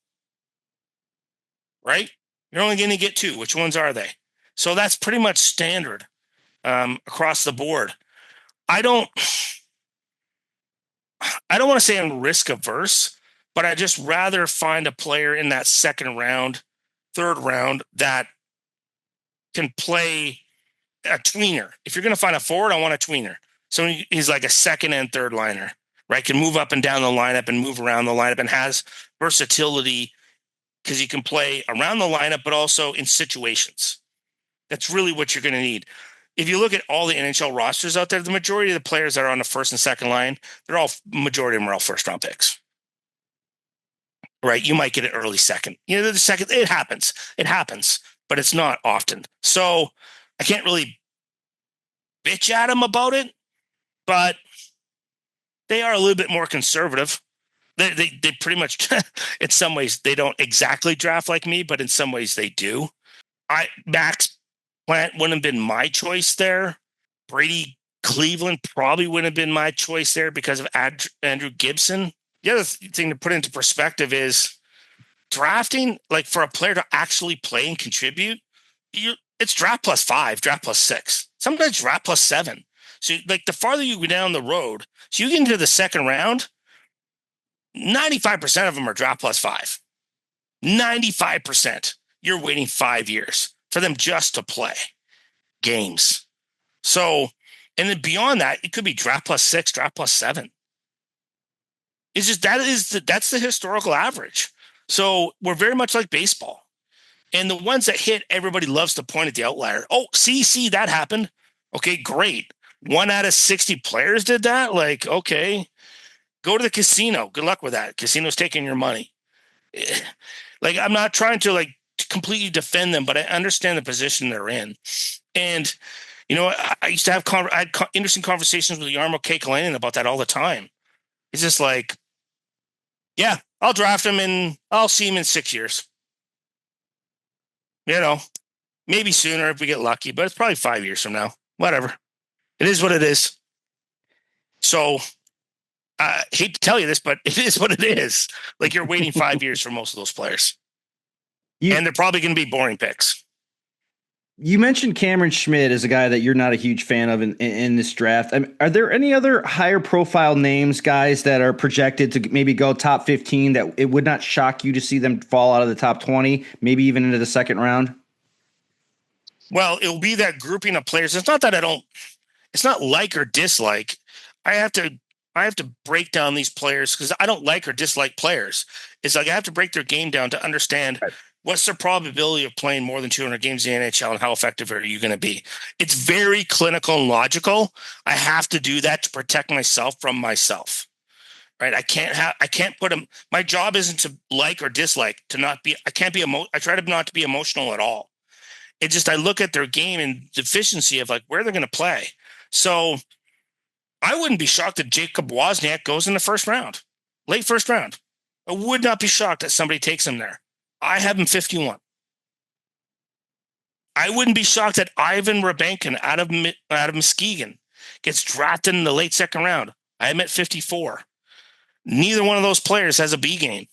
right? You're only going to get 2. Which ones are they? So that's pretty much standard across the board. I don't want to say I'm risk averse, but I just rather find a player in that second round, third round that can play a tweener. If you're going to find a forward, I want a tweener. So he's like a second and third liner, right? Can move up and down the lineup and move around the lineup and has versatility because he can play around the lineup, but also in situations. That's really what you're going to need. If you look at all the NHL rosters out there, the majority of the players that are on the first and second line, majority of them are all first round picks. Right? You might get an early second. The second, it happens, but it's not often. So I can't really bitch at them about it, but they are a little bit more conservative. They pretty much, in some ways, they don't exactly draft like me, but in some ways they do. Max Plant wouldn't have been my choice there. Brady Cleveland probably wouldn't have been my choice there because of Andrew Gibson. The other thing to put into perspective is drafting, like for a player to actually play and contribute, it's draft plus 5, draft plus 6, sometimes draft plus 7. So like the farther you go down the road, so you get into the second round, 95% of them are draft plus 5. 95%. You're waiting 5 years for them just to play games. So, and then beyond that, it could be draft plus 6, draft plus 7. It's just that's the historical average. So we're very much like baseball. And the ones that hit, everybody loves to point at the outlier. Oh, see, that happened. Okay, great. 1 out of 60 players did that. Like, okay, go to the casino. Good luck with that. Casino's taking your money. Like, I'm not trying to completely defend them, but I understand the position they're in. And, I used to I had interesting conversations with Jarmo Kekalainen about that all the time. It's just like, yeah, I'll draft him and I'll see him in 6 years. Maybe sooner if we get lucky, but it's probably 5 years from now. Whatever. It is what it is. So I hate to tell you this, but it is what it is. Like you're waiting 5 years for most of those players. And they're probably going to be boring picks. You mentioned Cameron Schmidt as a guy that you're not a huge fan of in this draft. I mean, are there any other higher profile names, guys, that are projected to maybe go top 15 that it would not shock you to see them fall out of the top 20, maybe even into the second round? Well, it'll be that grouping of players. It's not that it's not like or dislike. I have to break down these players because I don't like or dislike players. It's like I have to break their game down to understand what's the probability of playing more than 200 games in the NHL and how effective are you going to be? It's very clinical and logical. I have to do that to protect myself from myself, right? I can't put them. My job isn't to like or dislike, I try to not to be emotional at all. It just, I look at their game and deficiency of like where they're going to play. So I wouldn't be shocked that Jacob Wozniak goes in the first round, late first round. I would not be shocked that somebody takes him there. I have him 51. I wouldn't be shocked that Ivan Rabenkin out of Muskegon gets drafted in the late second round. I am at 54. Neither one of those players has a B game.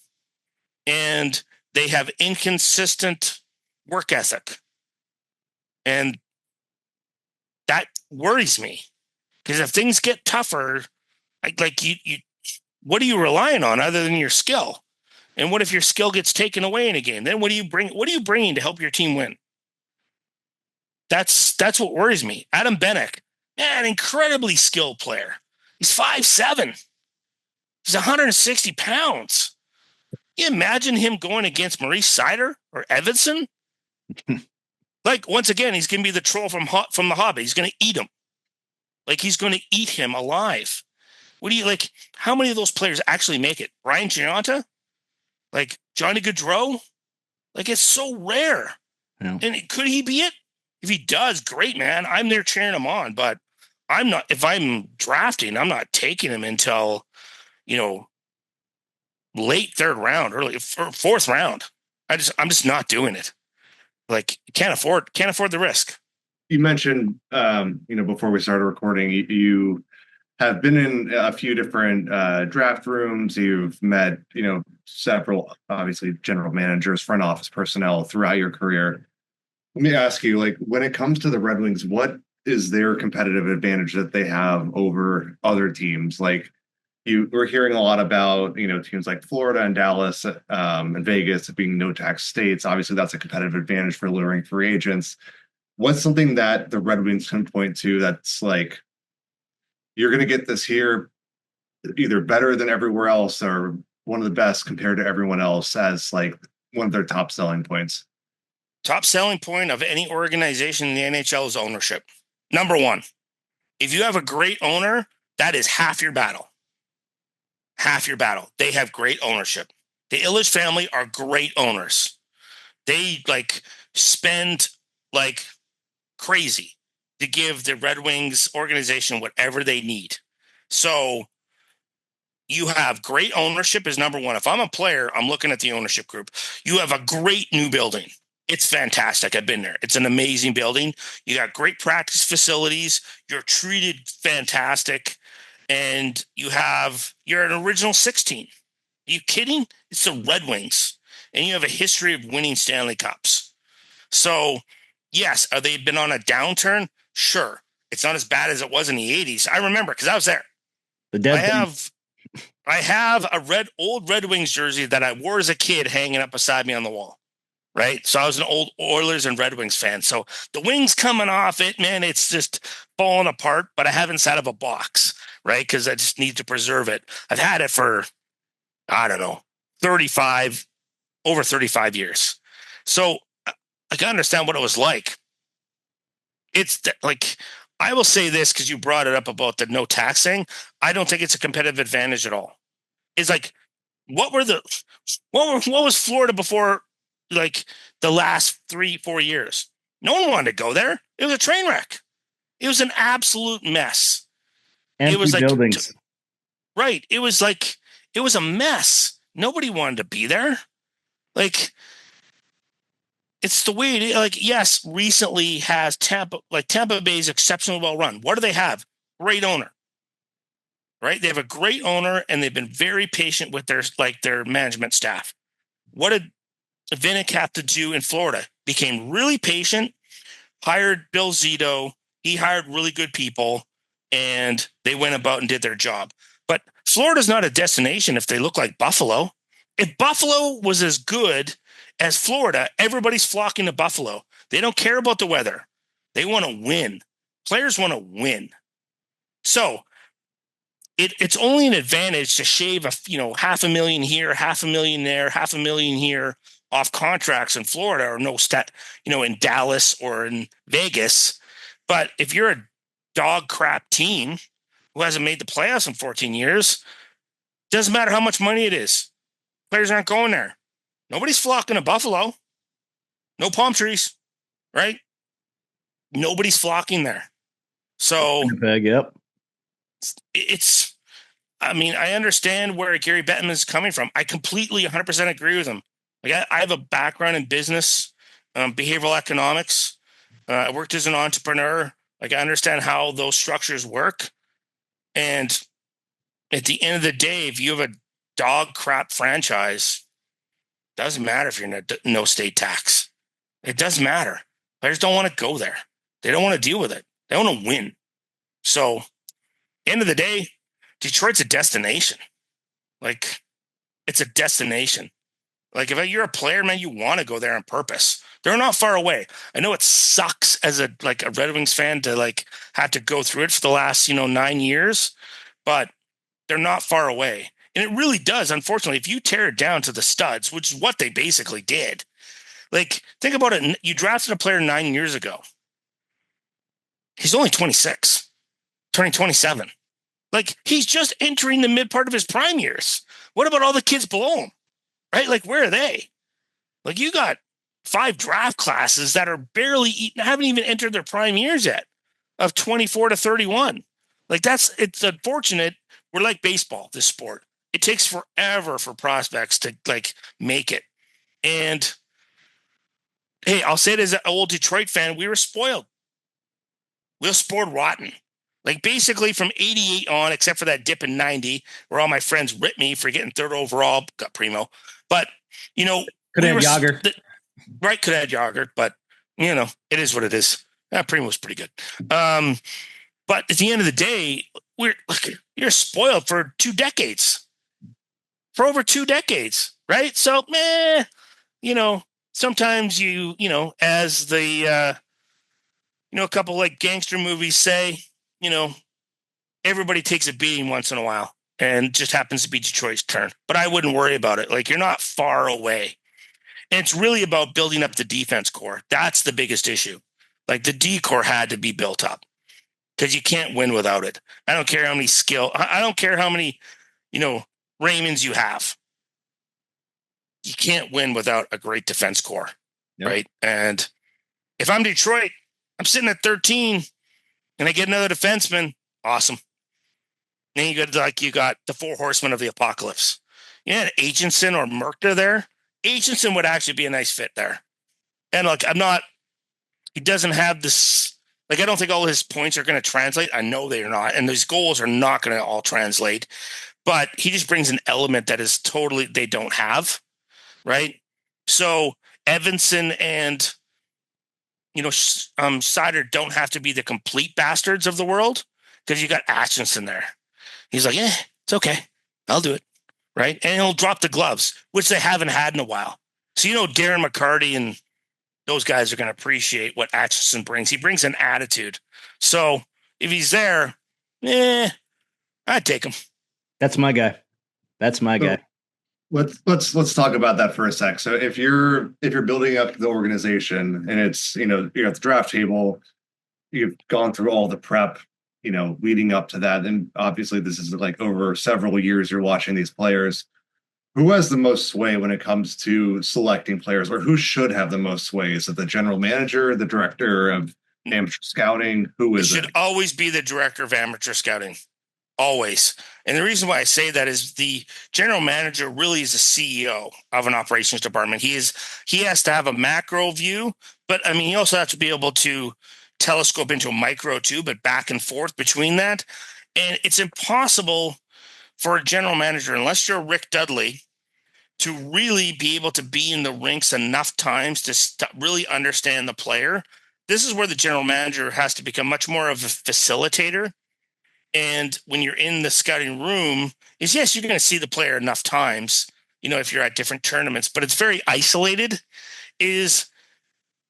And they have inconsistent work ethic. And that worries me. Because if things get tougher, what are you relying on other than your skill? And what if your skill gets taken away in a game? Then what are you bringing to help your team win? That's what worries me. Adam Bennick, an incredibly skilled player. He's 5'7". He's 160 pounds. You imagine him going against Maurice Sider or Evanson? Like, once again, he's going to be the troll from the Hobbit. He's going to eat him. Like, he's going to eat him alive. How many of those players actually make it? Ryan Gianta? Like, Johnny Gaudreau? Like, it's so rare. Yeah. And could he be it? If he does, great, man. I'm there cheering him on. But I'm not, if I'm drafting, I'm not taking him until, late third round, early fourth round. I'm just not doing it. Like, can't afford the risk. You mentioned, before we started recording, you have been in a few different draft rooms. You've met, several, obviously, general managers, front office personnel throughout your career. Let me ask you, like, when it comes to the Red Wings, what is their competitive advantage that they have over other teams? Like, we're hearing a lot about, teams like Florida and Dallas and Vegas being no-tax states. Obviously, that's a competitive advantage for luring free agents. What's something that the Red Wings can point to that's like, you're going to get this here either better than everywhere else or one of the best compared to everyone else as like one of their top selling points? Top selling point of any organization in the NHL is ownership. Number one, if you have a great owner, that is half your battle. Half your battle. They have great ownership. The Ilitch family are great owners. They spend like crazy to give the Red Wings organization whatever they need. So you have great ownership is number one. If I'm a player, I'm looking at the ownership group. You have a great new building. It's fantastic. I've been there. It's an amazing building. You got great practice facilities. You're treated fantastic. And you're an original 16. Are you kidding? It's the Red Wings. And you have a history of winning Stanley Cups. So, yes, have they been on a downturn? Sure. It's not as bad as it was in the 80s. I remember because I was there. I have a old Red Wings jersey that I wore as a kid hanging up beside me on the wall. Right. So I was an old Oilers and Red Wings fan. So the Wings coming off it, man, it's just falling apart, but I have inside of a box, right? Because I just need to preserve it. I've had it for, I don't know, over 35 years. So I can understand what it was like. It's like, I will say this because you brought it up about the no tax thing. I don't think it's a competitive advantage at all. It's like, what was Florida before? Like the last 3-4 years, no one wanted to go there. It was a train wreck. It was an absolute mess. Empty it was like buildings. Right. It was a mess. Nobody wanted to be there. Like, it's the way it is. Like, yes, recently has Tampa Bay is exceptionally well run. What do they have? Great owner. Right? They have a great owner and they've been very patient with their management staff. What did Vinnick have to do in Florida? Became really patient, hired Bill Zito. He hired really good people, and they went about and did their job. But Florida's not a destination if they look like Buffalo. If Buffalo was as good as Florida, everybody's flocking to Buffalo. They don't care about the weather. They want to win. Players want to win. So it's only an advantage to shave $500,000 here, $500,000 there, $500,000 here off contracts in Florida or in Dallas or in Vegas. But if you're a dog crap team who hasn't made the playoffs in 14 years, doesn't matter how much money it is. Players aren't going there. Nobody's flocking to Buffalo. No palm trees, right? Nobody's flocking there. So yep. I understand where Gary Bettman is coming from. I completely 100% agree with him. Like, I have a background in business, behavioral economics. I worked as an entrepreneur. Like, I understand how those structures work. And at the end of the day, if you have a dog crap franchise, doesn't matter if you're in no state tax. It doesn't matter. Players don't want to go there. They don't want to deal with it. They want to win. So, end of the day, Detroit's a destination. Like, it's a destination. Like if you're a player, man, you want to go there on purpose. They're not far away. I know it sucks as a Red Wings fan to like have to go through it for the last, 9 years, but they're not far away. And it really does. Unfortunately, if you tear it down to the studs, which is what they basically did, like think about it. You drafted a player 9 years ago. He's only 26, turning 27. Like he's just entering the mid part of his prime years. What about all the kids below him? Right? Like where are they? Like you got 5 draft classes that are haven't even entered their prime years yet, of 24 to 31. Like it's unfortunate. We're like baseball, this sport. It takes forever for prospects to like make it. And hey, I'll say it as an old Detroit fan, we were spoiled. We were spoiled rotten. Like basically from 88 on, except for that dip in 90, where all my friends ripped me for getting 3rd overall, got primo. But, could have Yager. Right, could have had Yager, but, it is what it is. Primo's pretty good. But at the end of the day, you're spoiled for 2 decades. For over 2 decades, right? So, sometimes as the, a couple like gangster movies say, everybody takes a beating once in a while, and just happens to be Detroit's turn. But I wouldn't worry about it. Like you're not far away. And it's really about building up the defense core. That's the biggest issue. Like the D core had to be built up because you can't win without it. I don't care how many I don't care how many, Raymonds you have. You can't win without a great defense core. Yep. Right. And if I'm Detroit, I'm sitting at 13 and I get another defenseman. Awesome. Then you got the 4 horsemen of the apocalypse. You had Aitchison or Merkta there. Aitchison would actually be a nice fit there. And he doesn't have this, I don't think all his points are going to translate. I know they are not. And these goals are not going to all translate, but he just brings an element that is totally, they don't have. Right. So Evanson and, Sider don't have to be the complete bastards of the world because you got Atkinson there. He's like, it's okay. I'll do it. Right. And he'll drop the gloves, which they haven't had in a while. So, Darren McCarty and those guys are going to appreciate what Atkinson brings. He brings an attitude. So if he's there, I'd take him. That's my guy. Let's talk about that for a sec. So if you're building up the organization and it's, you're at the draft table, you've gone through all the prep, leading up to that. And obviously this is like over several years, you're watching these players. Who has the most sway when it comes to selecting players, or who should have the most sway? Is it the general manager, the director of amateur scouting? Who is it? Should always be the director of amateur scouting. Always. And the reason why I say that is the general manager really is the CEO of an operations department. He has to have a macro view, but he also has to be able to telescope into a micro too, but back and forth between that. And it's impossible for a general manager, unless you're Rick Dudley, to really be able to be in the rinks enough times to really understand the player. This is where the general manager has to become much more of a facilitator. And when you're in the scouting room, yes, you're going to see the player enough times, if you're at different tournaments, but it's very isolated.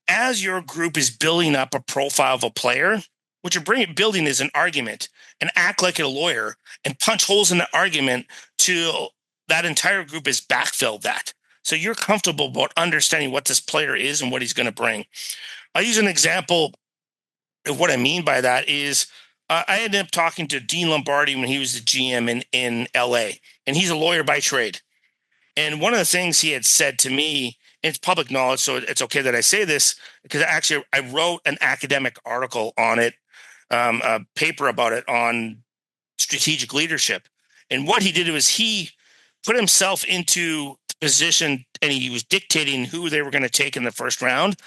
As your group is building up a profile of a player, what you're building is an argument, and act like a lawyer and punch holes in the argument till that entire group is backfilled that. So you're comfortable about understanding what this player is and what he's going to bring. I'll use an example of what I mean by that is I ended up talking to Dean Lombardi when he was the GM in LA, and he's a lawyer by trade. And one of the things he had said to me, and it's public knowledge, so it's okay that I say this, because actually I wrote an academic article on it, a paper about it on strategic leadership. And what he did was he put himself into the position, and he was dictating who they were going to take in the first round.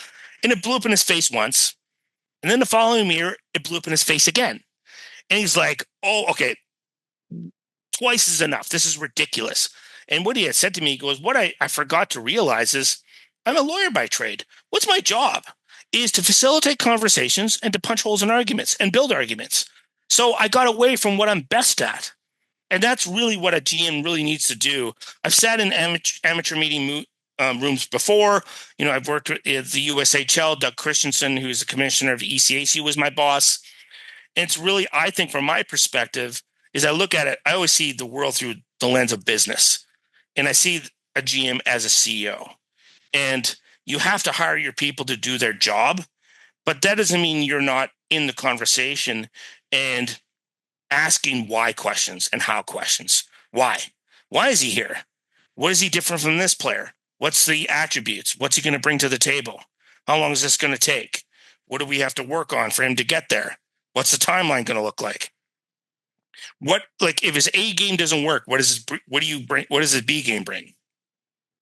And it blew up in his face once. And then the following year, it blew up in his face again. And he's like, oh, okay, twice is enough. This is ridiculous. And what he had said to me, he goes, what I forgot to realize is I'm a lawyer by trade. What's my job? Is to facilitate conversations and to punch holes in arguments and build arguments. So I got away from what I'm best at. And that's really what a GM really needs to do. I've sat in amateur meeting rooms before. I've worked with the USHL. Doug Christensen, who's the commissioner of ECAC, was my boss. And it's really, I think, from my perspective, is I look at it, I always see the world through the lens of business. And I see a GM as a CEO. And you have to hire your people to do their job. But that doesn't mean you're not in the conversation and asking why questions and how questions. Why? Why is he here? What is he different from this player? What's the attributes? What's he going to bring to the table? How long is this going to take? What do we have to work on for him to get there? What's the timeline going to look like? If his A game doesn't work, what does his B game bring?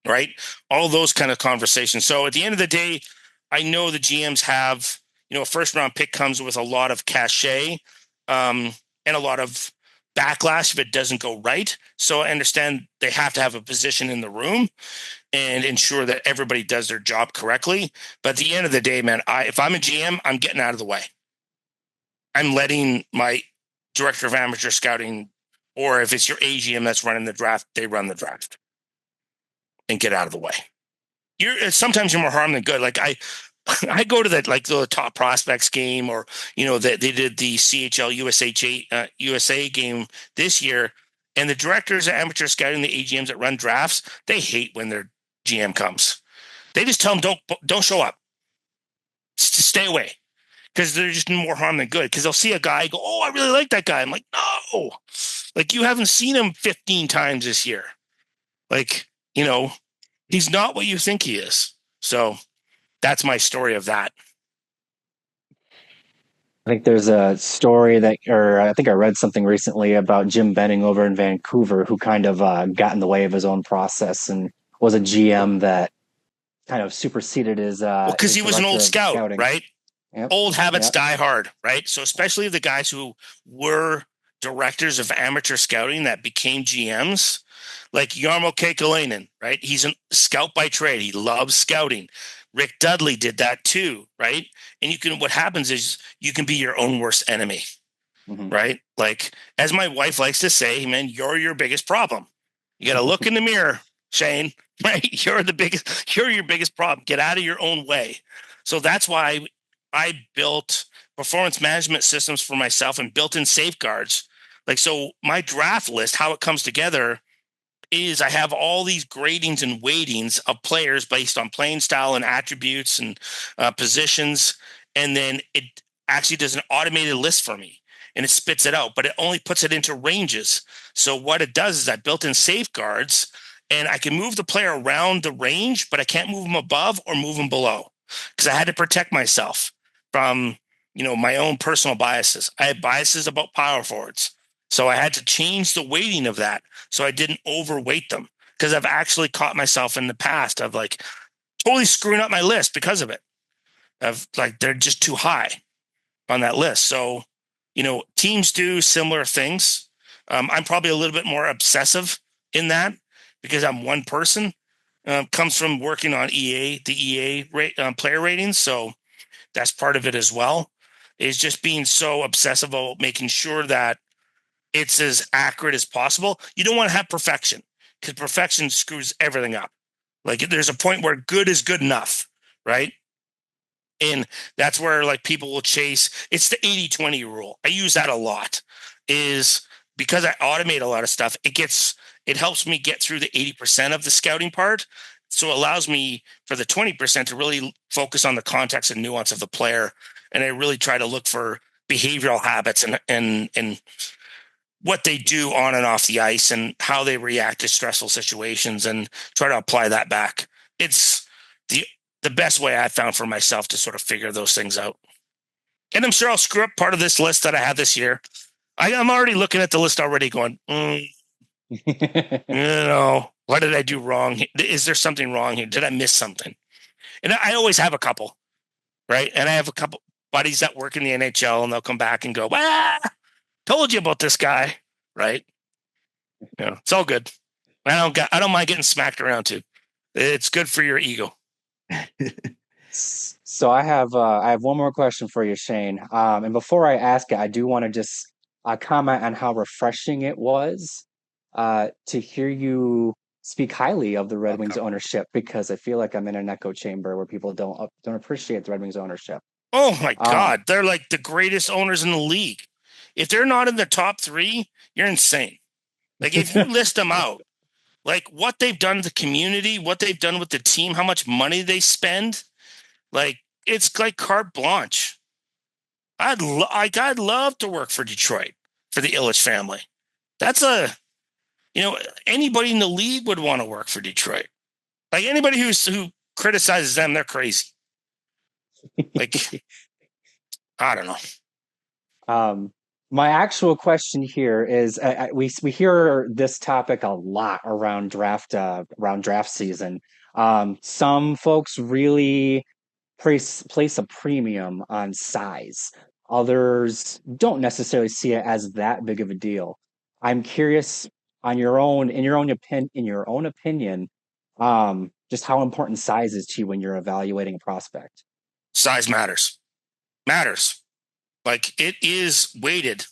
Right? All those kind of conversations. So at the end of the day, I know the GMs have, a first round pick comes with a lot of cachet and a lot of backlash if it doesn't go right. So I understand they have to have a position in the room and ensure that everybody does their job correctly. But at the end of the day, man, if I'm a GM, I'm getting out of the way. I'm letting my director of amateur scouting, or if it's your AGM that's running the draft, they run the draft and get out of the way. Sometimes you're more harm than good. Like I go to the top prospects game, or they did the CHL USA game this year, and the directors of amateur scouting, the AGMs that run drafts, they hate when their GM comes. They just tell them don't show up, stay away, because they're just more harm than good. Because they'll see a guy go, oh, I really like that guy. I'm like, no, like you haven't seen him 15 times this year. Like he's not what you think he is. So that's my story of that. I think there's a story I think I read something recently about Jim Benning over in Vancouver, who kind of got in the way of his own process and was a GM that kind of superseded his. Because he was an old scout, scouting. Right? Yep. Old habits die hard, right? So especially the guys who were directors of amateur scouting that became GMs, like Jarmo Kekalainen, right? He's a scout by trade. He loves scouting. Rick Dudley did that too, right? And what happens is you can be your own worst enemy, right? Like, as my wife likes to say, man, you're your biggest problem. You got to look in the mirror, Shane, right? You're your biggest problem. Get out of your own way. So that's why I built performance management systems for myself and built in safeguards. Like, so my draft list, how it comes together is I have all these gradings and weightings of players based on playing style and attributes and positions. And then it actually does an automated list for me and it spits it out, but it only puts it into ranges. So what it does is I built in safeguards and I can move the player around the range, but I can't move them above or move them below because I had to protect myself from, my own personal biases. I had biases about power forwards. So I had to change the weighting of that so I didn't overweight them, because I've actually caught myself in the past of like totally screwing up my list because of it. Of like, they're just too high on that list. So, teams do similar things. I'm probably a little bit more obsessive in that because I'm one person. Comes from working on the EA player ratings. So that's part of it as well, is just being so obsessive about making sure that it's as accurate as possible. You don't want to have perfection because perfection screws everything up. Like, there's a point where good is good enough, right? And that's where like people will chase. It's the 80-20 rule. I use that a lot, is because I automate a lot of stuff. It helps me get through the 80% of the scouting part. So it allows me for the 20% to really focus on the context and nuance of the player. And I really try to look for behavioral habits and what they do on and off the ice and how they react to stressful situations and try to apply that back. It's the best way I found for myself to sort of figure those things out. And I'm sure I'll screw up part of this list that I have this year. I'm already looking at the list already going, what did I do wrong? Is there something wrong here? Did I miss something? And I always have a couple, right? And I have a couple buddies that work in the NHL and they'll come back and go, told you about this guy, right? It's all good. I don't mind getting smacked around too. It's good for your ego. So I have one more question for you, Shane. And before I ask it, I do want to just comment on how refreshing it was to hear you speak highly of the Red Wings ownership, because I feel like I'm in an echo chamber where people don't appreciate the Red Wings ownership. Oh my God. They're like the greatest owners in the league. If they're not in the top 3, you're insane. Like if you list them out, like what they've done to the community, what they've done with the team, how much money they spend, like it's like carte blanche. I'd love to work for Detroit, for the Ilitch family. That's anybody in the league would want to work for Detroit. Like anybody who criticizes them, they're crazy. Like, I don't know. My actual question here is: we hear this topic a lot around draft season. Some folks really place a premium on size. Others don't necessarily see it as that big of a deal. I'm curious, in your own opinion, just how important size is to you when you're evaluating a prospect. Size matters. Like it is weighted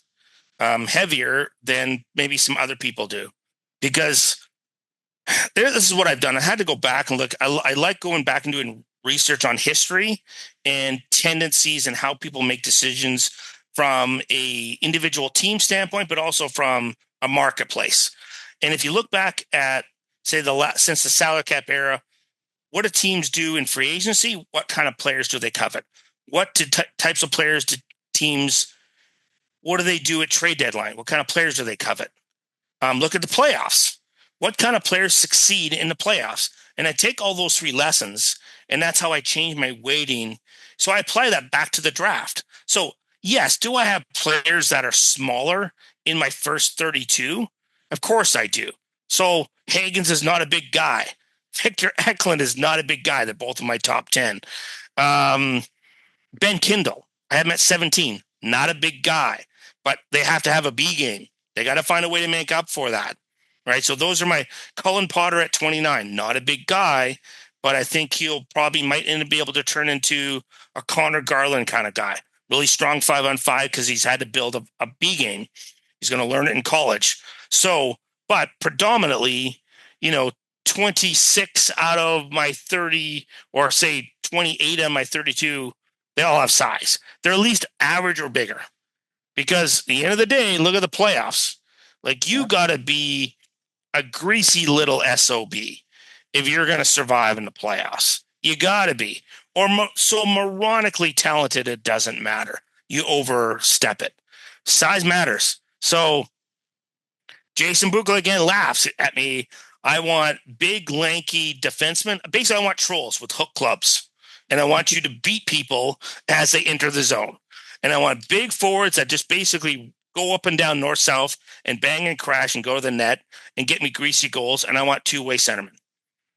heavier than maybe some other people do, because this is what I've done. I had to go back and look. I like going back and doing research on history and tendencies and how people make decisions from a individual team standpoint, but also from a marketplace. And if you look back at, say, since the salary cap era, what do teams do in free agency? What kind of players do they covet? What types of players do teams, what do they do at trade deadline? What kind of players do they covet? Look at the playoffs. What kind of players succeed in the playoffs? And I take all those 3 lessons, and that's how I change my weighting. So I apply that back to the draft. So yes, do I have players that are smaller in my first 32? Of course I do. So Hagens is not a big guy. Victor Eklund is not a big guy. They're both in my top 10. Ben Kindle, I have him at 17. Not a big guy, but they have to have a B game. They got to find a way to make up for that. Right. So those are my Cullen Potter at 29. Not a big guy, but I think he'll probably might be able to turn into a Connor Garland kind of guy. Really strong 5-on-5 because he's had to build a B game. He's going to learn it in college. So, but predominantly, 26 out of my 30, or say 28 out of my 32, they all have size. They're at least average or bigger. Because at the end of the day, look at the playoffs. Like you got to be a greasy little SOB if you're going to survive in the playoffs. You got to be. Or so moronically talented, it doesn't matter. You overstep it. Size matters. So Jason Buchla again laughs at me. I want big, lanky defensemen. Basically, I want trolls with hook clubs. And I want you to beat people as they enter the zone. And I want big forwards that just basically go up and down north-south and bang and crash and go to the net and get me greasy goals. And I want two-way centermen.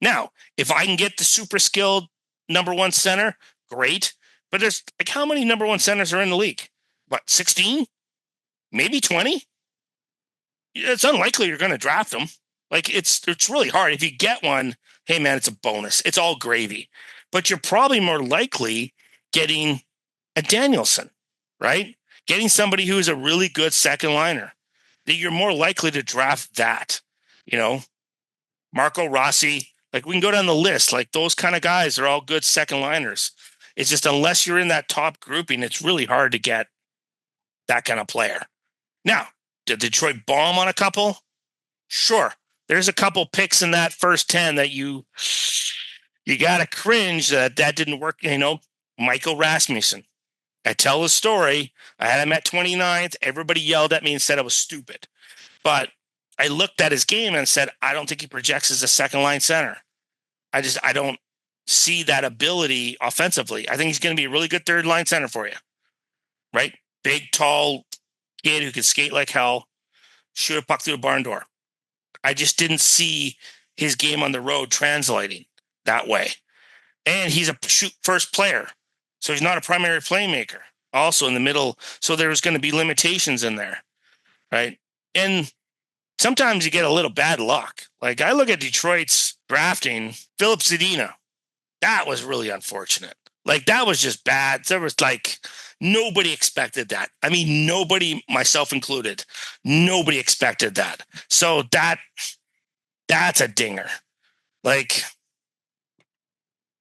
Now, if I can get the super skilled number one center, great. But there's like how many number one centers are in the league? What, 16? Maybe 20? It's unlikely you're going to draft them. Like it's really hard. If you get one, hey man, it's a bonus. It's all gravy. But you're probably more likely getting a Danielson, right? Getting somebody who is a really good second liner. That you're more likely to draft that. Marco Rossi. Like we can go down the list. Like those kind of guys are all good second liners. It's just unless you're in that top grouping, it's really hard to get that kind of player. Now, did Detroit bomb on a couple? Sure. There's a couple picks in that first 10 that you got to cringe that didn't work. Michael Rasmussen. I tell the story. I had him at 29th. Everybody yelled at me and said I was stupid. But I looked at his game and said, I don't think he projects as a second line center. I don't see that ability offensively. I think he's going to be a really good third line center for you. Right? Big, tall kid who can skate like hell, shoot a puck through a barn door. I just didn't see his game on the road translating that way. And he's a shoot first player. So he's not a primary playmaker. Also in the middle. So there's going to be limitations in there. Right? And sometimes you get a little bad luck. Like I look at Detroit's drafting, Philip Zadina. That was really unfortunate. Like that was just bad. There was like nobody expected that. I mean, nobody, myself included, nobody expected that. So that That's a dinger. Like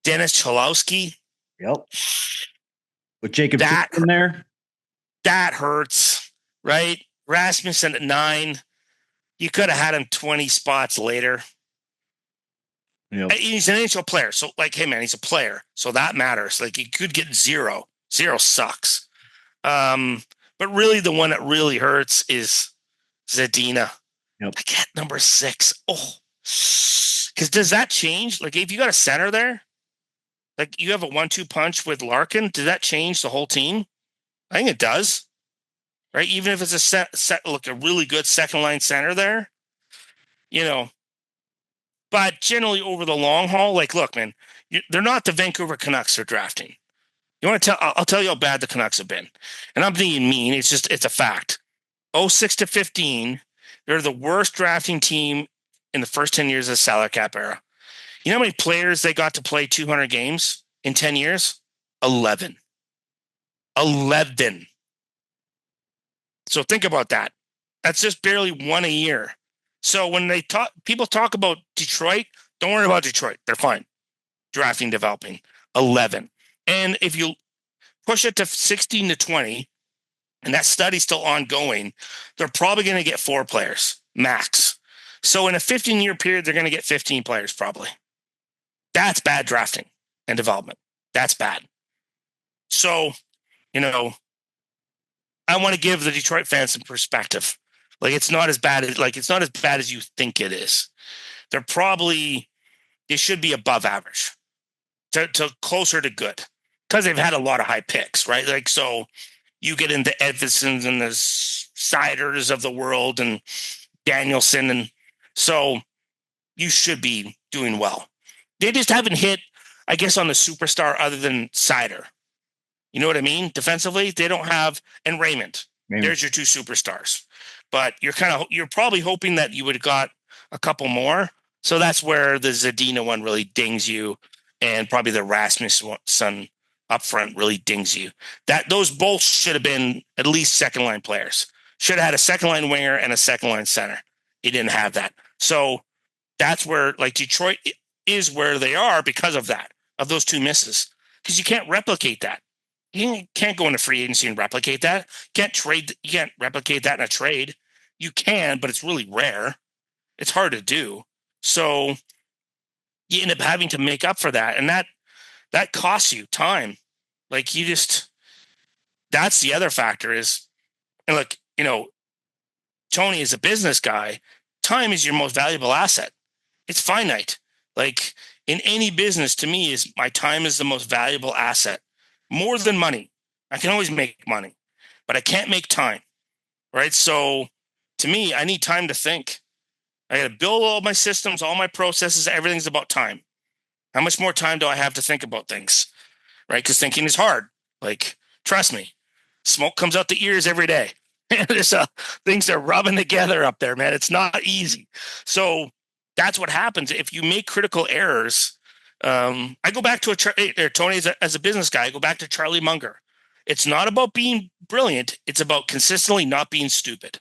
Dennis Cholowski. Yep. With Jacob in there. That hurts, right? Rasmussen at 9. You could have had him 20 spots later. Yep. He's an NHL player. So, like, hey, man, he's a player. So that matters. Like, you could get 0. 0 sucks. But really, the one that really hurts is Zadina. Yep. I get number 6. Oh, because does that change? Like, if you got a center there, like you have a 1-2 punch with Larkin, does that change the whole team? I think it does, right? Even if it's a really good second line center there, But generally, over the long haul, like, look, man, they're not the Vancouver Canucks they're drafting. You want to tell? I'll tell you how bad the Canucks have been, and I'm being mean. It's a fact. 06 to 15, they're the worst drafting team in the first 10 years of the salary cap era. You know how many players they got to play 200 games in 10 years? 11. 11. So think about that. That's just barely one a year. So when people talk about Detroit, don't worry about Detroit. They're fine. Drafting, developing. 11. And if you push it to 16 to 20, and that study's still ongoing, they're probably going to get 4 players, max. So in a 15-year period, they're going to get 15 players probably. That's bad drafting and development. That's bad. So, I want to give the Detroit fans some perspective. Like, it's not as bad as you think it is. They should be above average to closer to good because they've had a lot of high picks, right? Like, so you get into Edvinsons and the Siders of the world and Danielson. And so you should be doing well. They just haven't hit, I guess, on the superstar other than Sider. You know what I mean? Defensively, they don't have, and Raymond. There's your 2 superstars. But you're probably hoping that you would have got a couple more. So that's where the Zadina one really dings you, and probably the Rasmussen up front really dings you. Those both should have been at least second line players. Should have had a second line winger and a second line center. He didn't have that. So that's where, like, Detroit is where they are because of that, of those 2 misses. Because you can't replicate that. You can't go into free agency and replicate that. You can't replicate that in a trade. You can, but it's really rare. It's hard to do. So you end up having to make up for that. And that costs you time. Like, that's the other factor is, and look, Tony is a business guy. Time is your most valuable asset. It's finite. Like, in any business, to me, my time is the most valuable asset. More than money. I can always make money, but I can't make time, right? So to me, I need time to think. I got to build all my systems, all my processes. Everything's about time. How much more time do I have to think about things, right? Because thinking is hard. Like, trust me, smoke comes out the ears every day. Things are rubbing together up there, man. It's not easy. So that's what happens if you make critical errors. I go back to Tony as a business guy. I go back to Charlie Munger. It's not about being brilliant. It's about consistently not being stupid.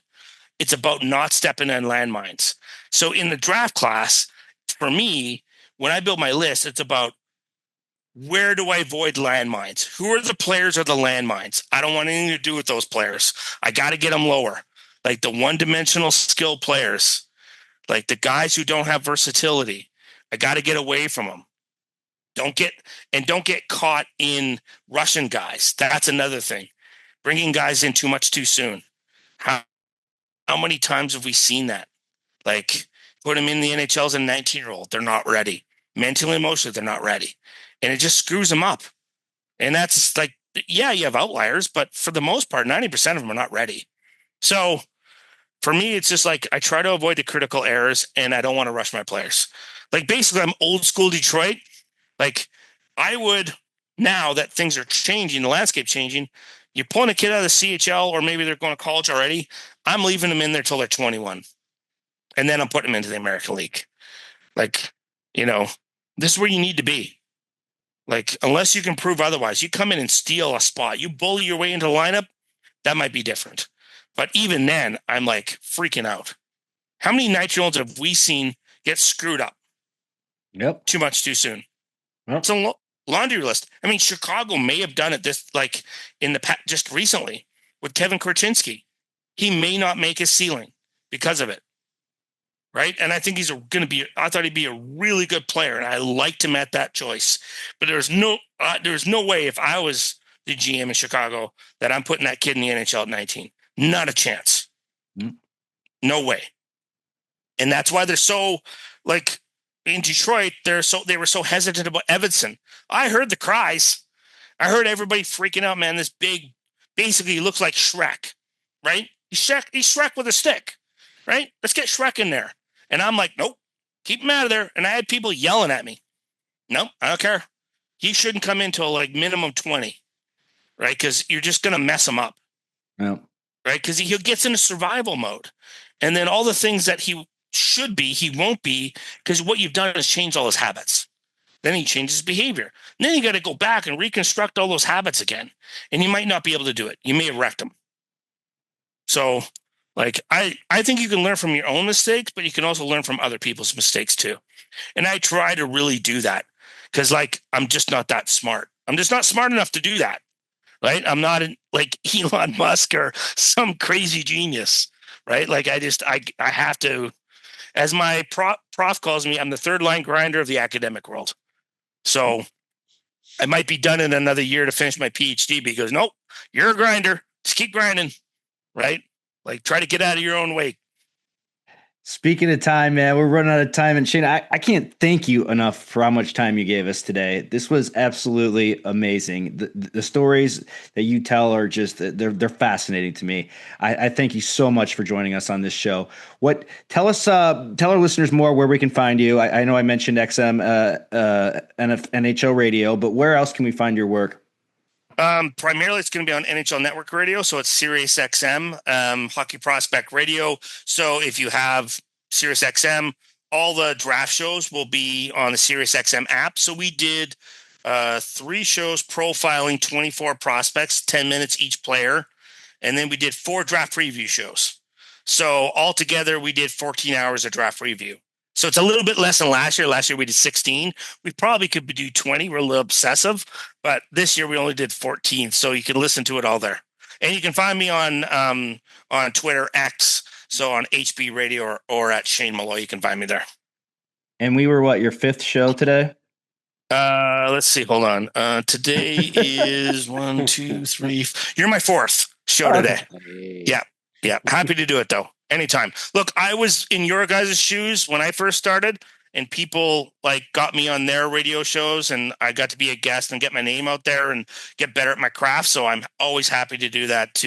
It's about not stepping on landmines. So in the draft class, for me, when I build my list, it's about where do I avoid landmines? Who are the players or the landmines? I don't want anything to do with those players. I got to get them lower. Like the one-dimensional skill players, like the guys who don't have versatility. I got to get away from them. Don't get caught in Russian guys. That's another thing. Bringing guys in too much too soon. How many times have we seen that? Like, put them in the NHL as a 19-year-old. They're not ready. Mentally, emotionally, they're not ready. And it just screws them up. And that's like, yeah, you have outliers, but for the most part, 90% of them are not ready. So for me, it's just like, I try to avoid the critical errors and I don't want to rush my players. Like, basically, I'm old school Detroit. Like, I would, now that things are changing, the landscape changing, you're pulling a kid out of the CHL or maybe they're going to college already. I'm leaving them in there till they're 21. And then I'm putting them into the American League. Like, this is where you need to be. Like, unless you can prove otherwise, you come in and steal a spot, you bully your way into the lineup, that might be different. But even then, I'm like freaking out. How many 19-year-olds have we seen gets screwed up. Yep. Too much too soon. Yep. It's a laundry list. I mean, Chicago may have done it in the past, just recently with Kevin Korchinski. He may not make his ceiling because of it. Right. And I think I thought he'd be a really good player, and I liked him at that choice. But there's no way if I was the GM in Chicago that I'm putting that kid in the NHL at 19. Not a chance. Mm. No way. And that's why they're so, like, in Detroit, they were so hesitant about Evansson. I heard the cries. I heard everybody freaking out, man. This big, basically he looks like Shrek, right? He's Shrek with a stick, right? Let's get Shrek in there. And I'm like, nope, keep him out of there. And I had people yelling at me. Nope, I don't care. He shouldn't come in till like minimum 20, right? Because you're just going to mess him up. Yep. Right? Because he gets into survival mode. And then all the things that he should be, he won't be, because what you've done is change all his habits. Then he changes his behavior. And then you got to go back and reconstruct all those habits again. And you might not be able to do it. You may have wrecked them. So, like, I think you can learn from your own mistakes, but you can also learn from other people's mistakes too. And I try to really do that because, like, I'm just not that smart. I'm just not smart enough to do that, right? I'm not like Elon Musk or some crazy genius, right? Like, I have to, as my prof calls me, I'm the third line grinder of the academic world. So I might be done in another year to finish my PhD because, nope, you're a grinder. Just keep grinding, right? Like, try to get out of your own way. Speaking of time, man, we're running out of time. And Shane, I can't thank you enough for how much time you gave us today. This was absolutely amazing. The stories that you tell are just, they're fascinating to me. I thank you so much for joining us on this show. Tell our listeners more where we can find you. I know I mentioned XM, NHL Radio, but where else can we find your work? Primarily it's going to be on NHL Network Radio. So it's SiriusXM, Hockey Prospect Radio. So if you have SiriusXM, all the draft shows will be on the SiriusXM app. So we did 3 shows profiling 24 prospects, 10 minutes each player. And then we did 4 draft preview shows. So altogether we did 14 hours of draft review. So it's a little bit less than last year. Last year we did 16. We probably could do 20. We're a little obsessive, but this year we only did 14. So you can listen to it all there. And you can find me on Twitter, X. So on HB Radio or at Shane Malloy, you can find me there. And we were your 5th show today? Let's see. Hold on. Today is 1, 2, 3. You're my 4th show today. Yeah. Happy to do it though. Anytime. Look, I was in your guys' shoes when I first started, and people like got me on their radio shows, and I got to be a guest and get my name out there and get better at my craft. So I'm always happy to do that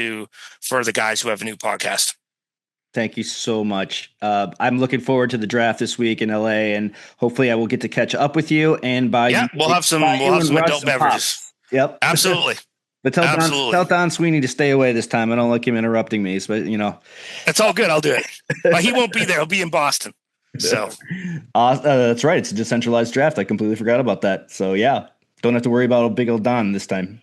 for the guys who have a new podcast. Thank you so much. I'm looking forward to the draft this week in LA, and hopefully I will get to catch up with you and buy. Yeah, we'll have some adult beverages. Yep. Absolutely. But tell Don Sweeney to stay away this time. I don't like him interrupting me, but it's all good. I'll do it. But he won't be there. He'll be in Boston. So that's right. It's a decentralized draft. I completely forgot about that. So yeah, don't have to worry about big old Don this time.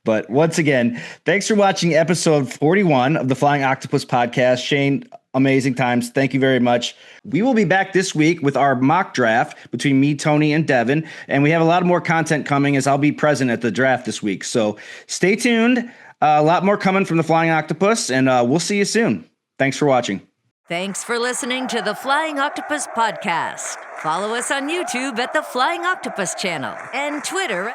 But once again, thanks for watching episode 41 of the Flying Octopus Podcast. Shane, amazing times. Thank you very much. We will be back this week with our mock draft between me, Tony, and Devin. And we have a lot more content coming as I'll be present at the draft this week. So stay tuned. A lot more coming from the Flying Octopus, and we'll see you soon. Thanks for watching. Thanks for listening to the Flying Octopus Podcast. Follow us on YouTube at the Flying Octopus channel and Twitter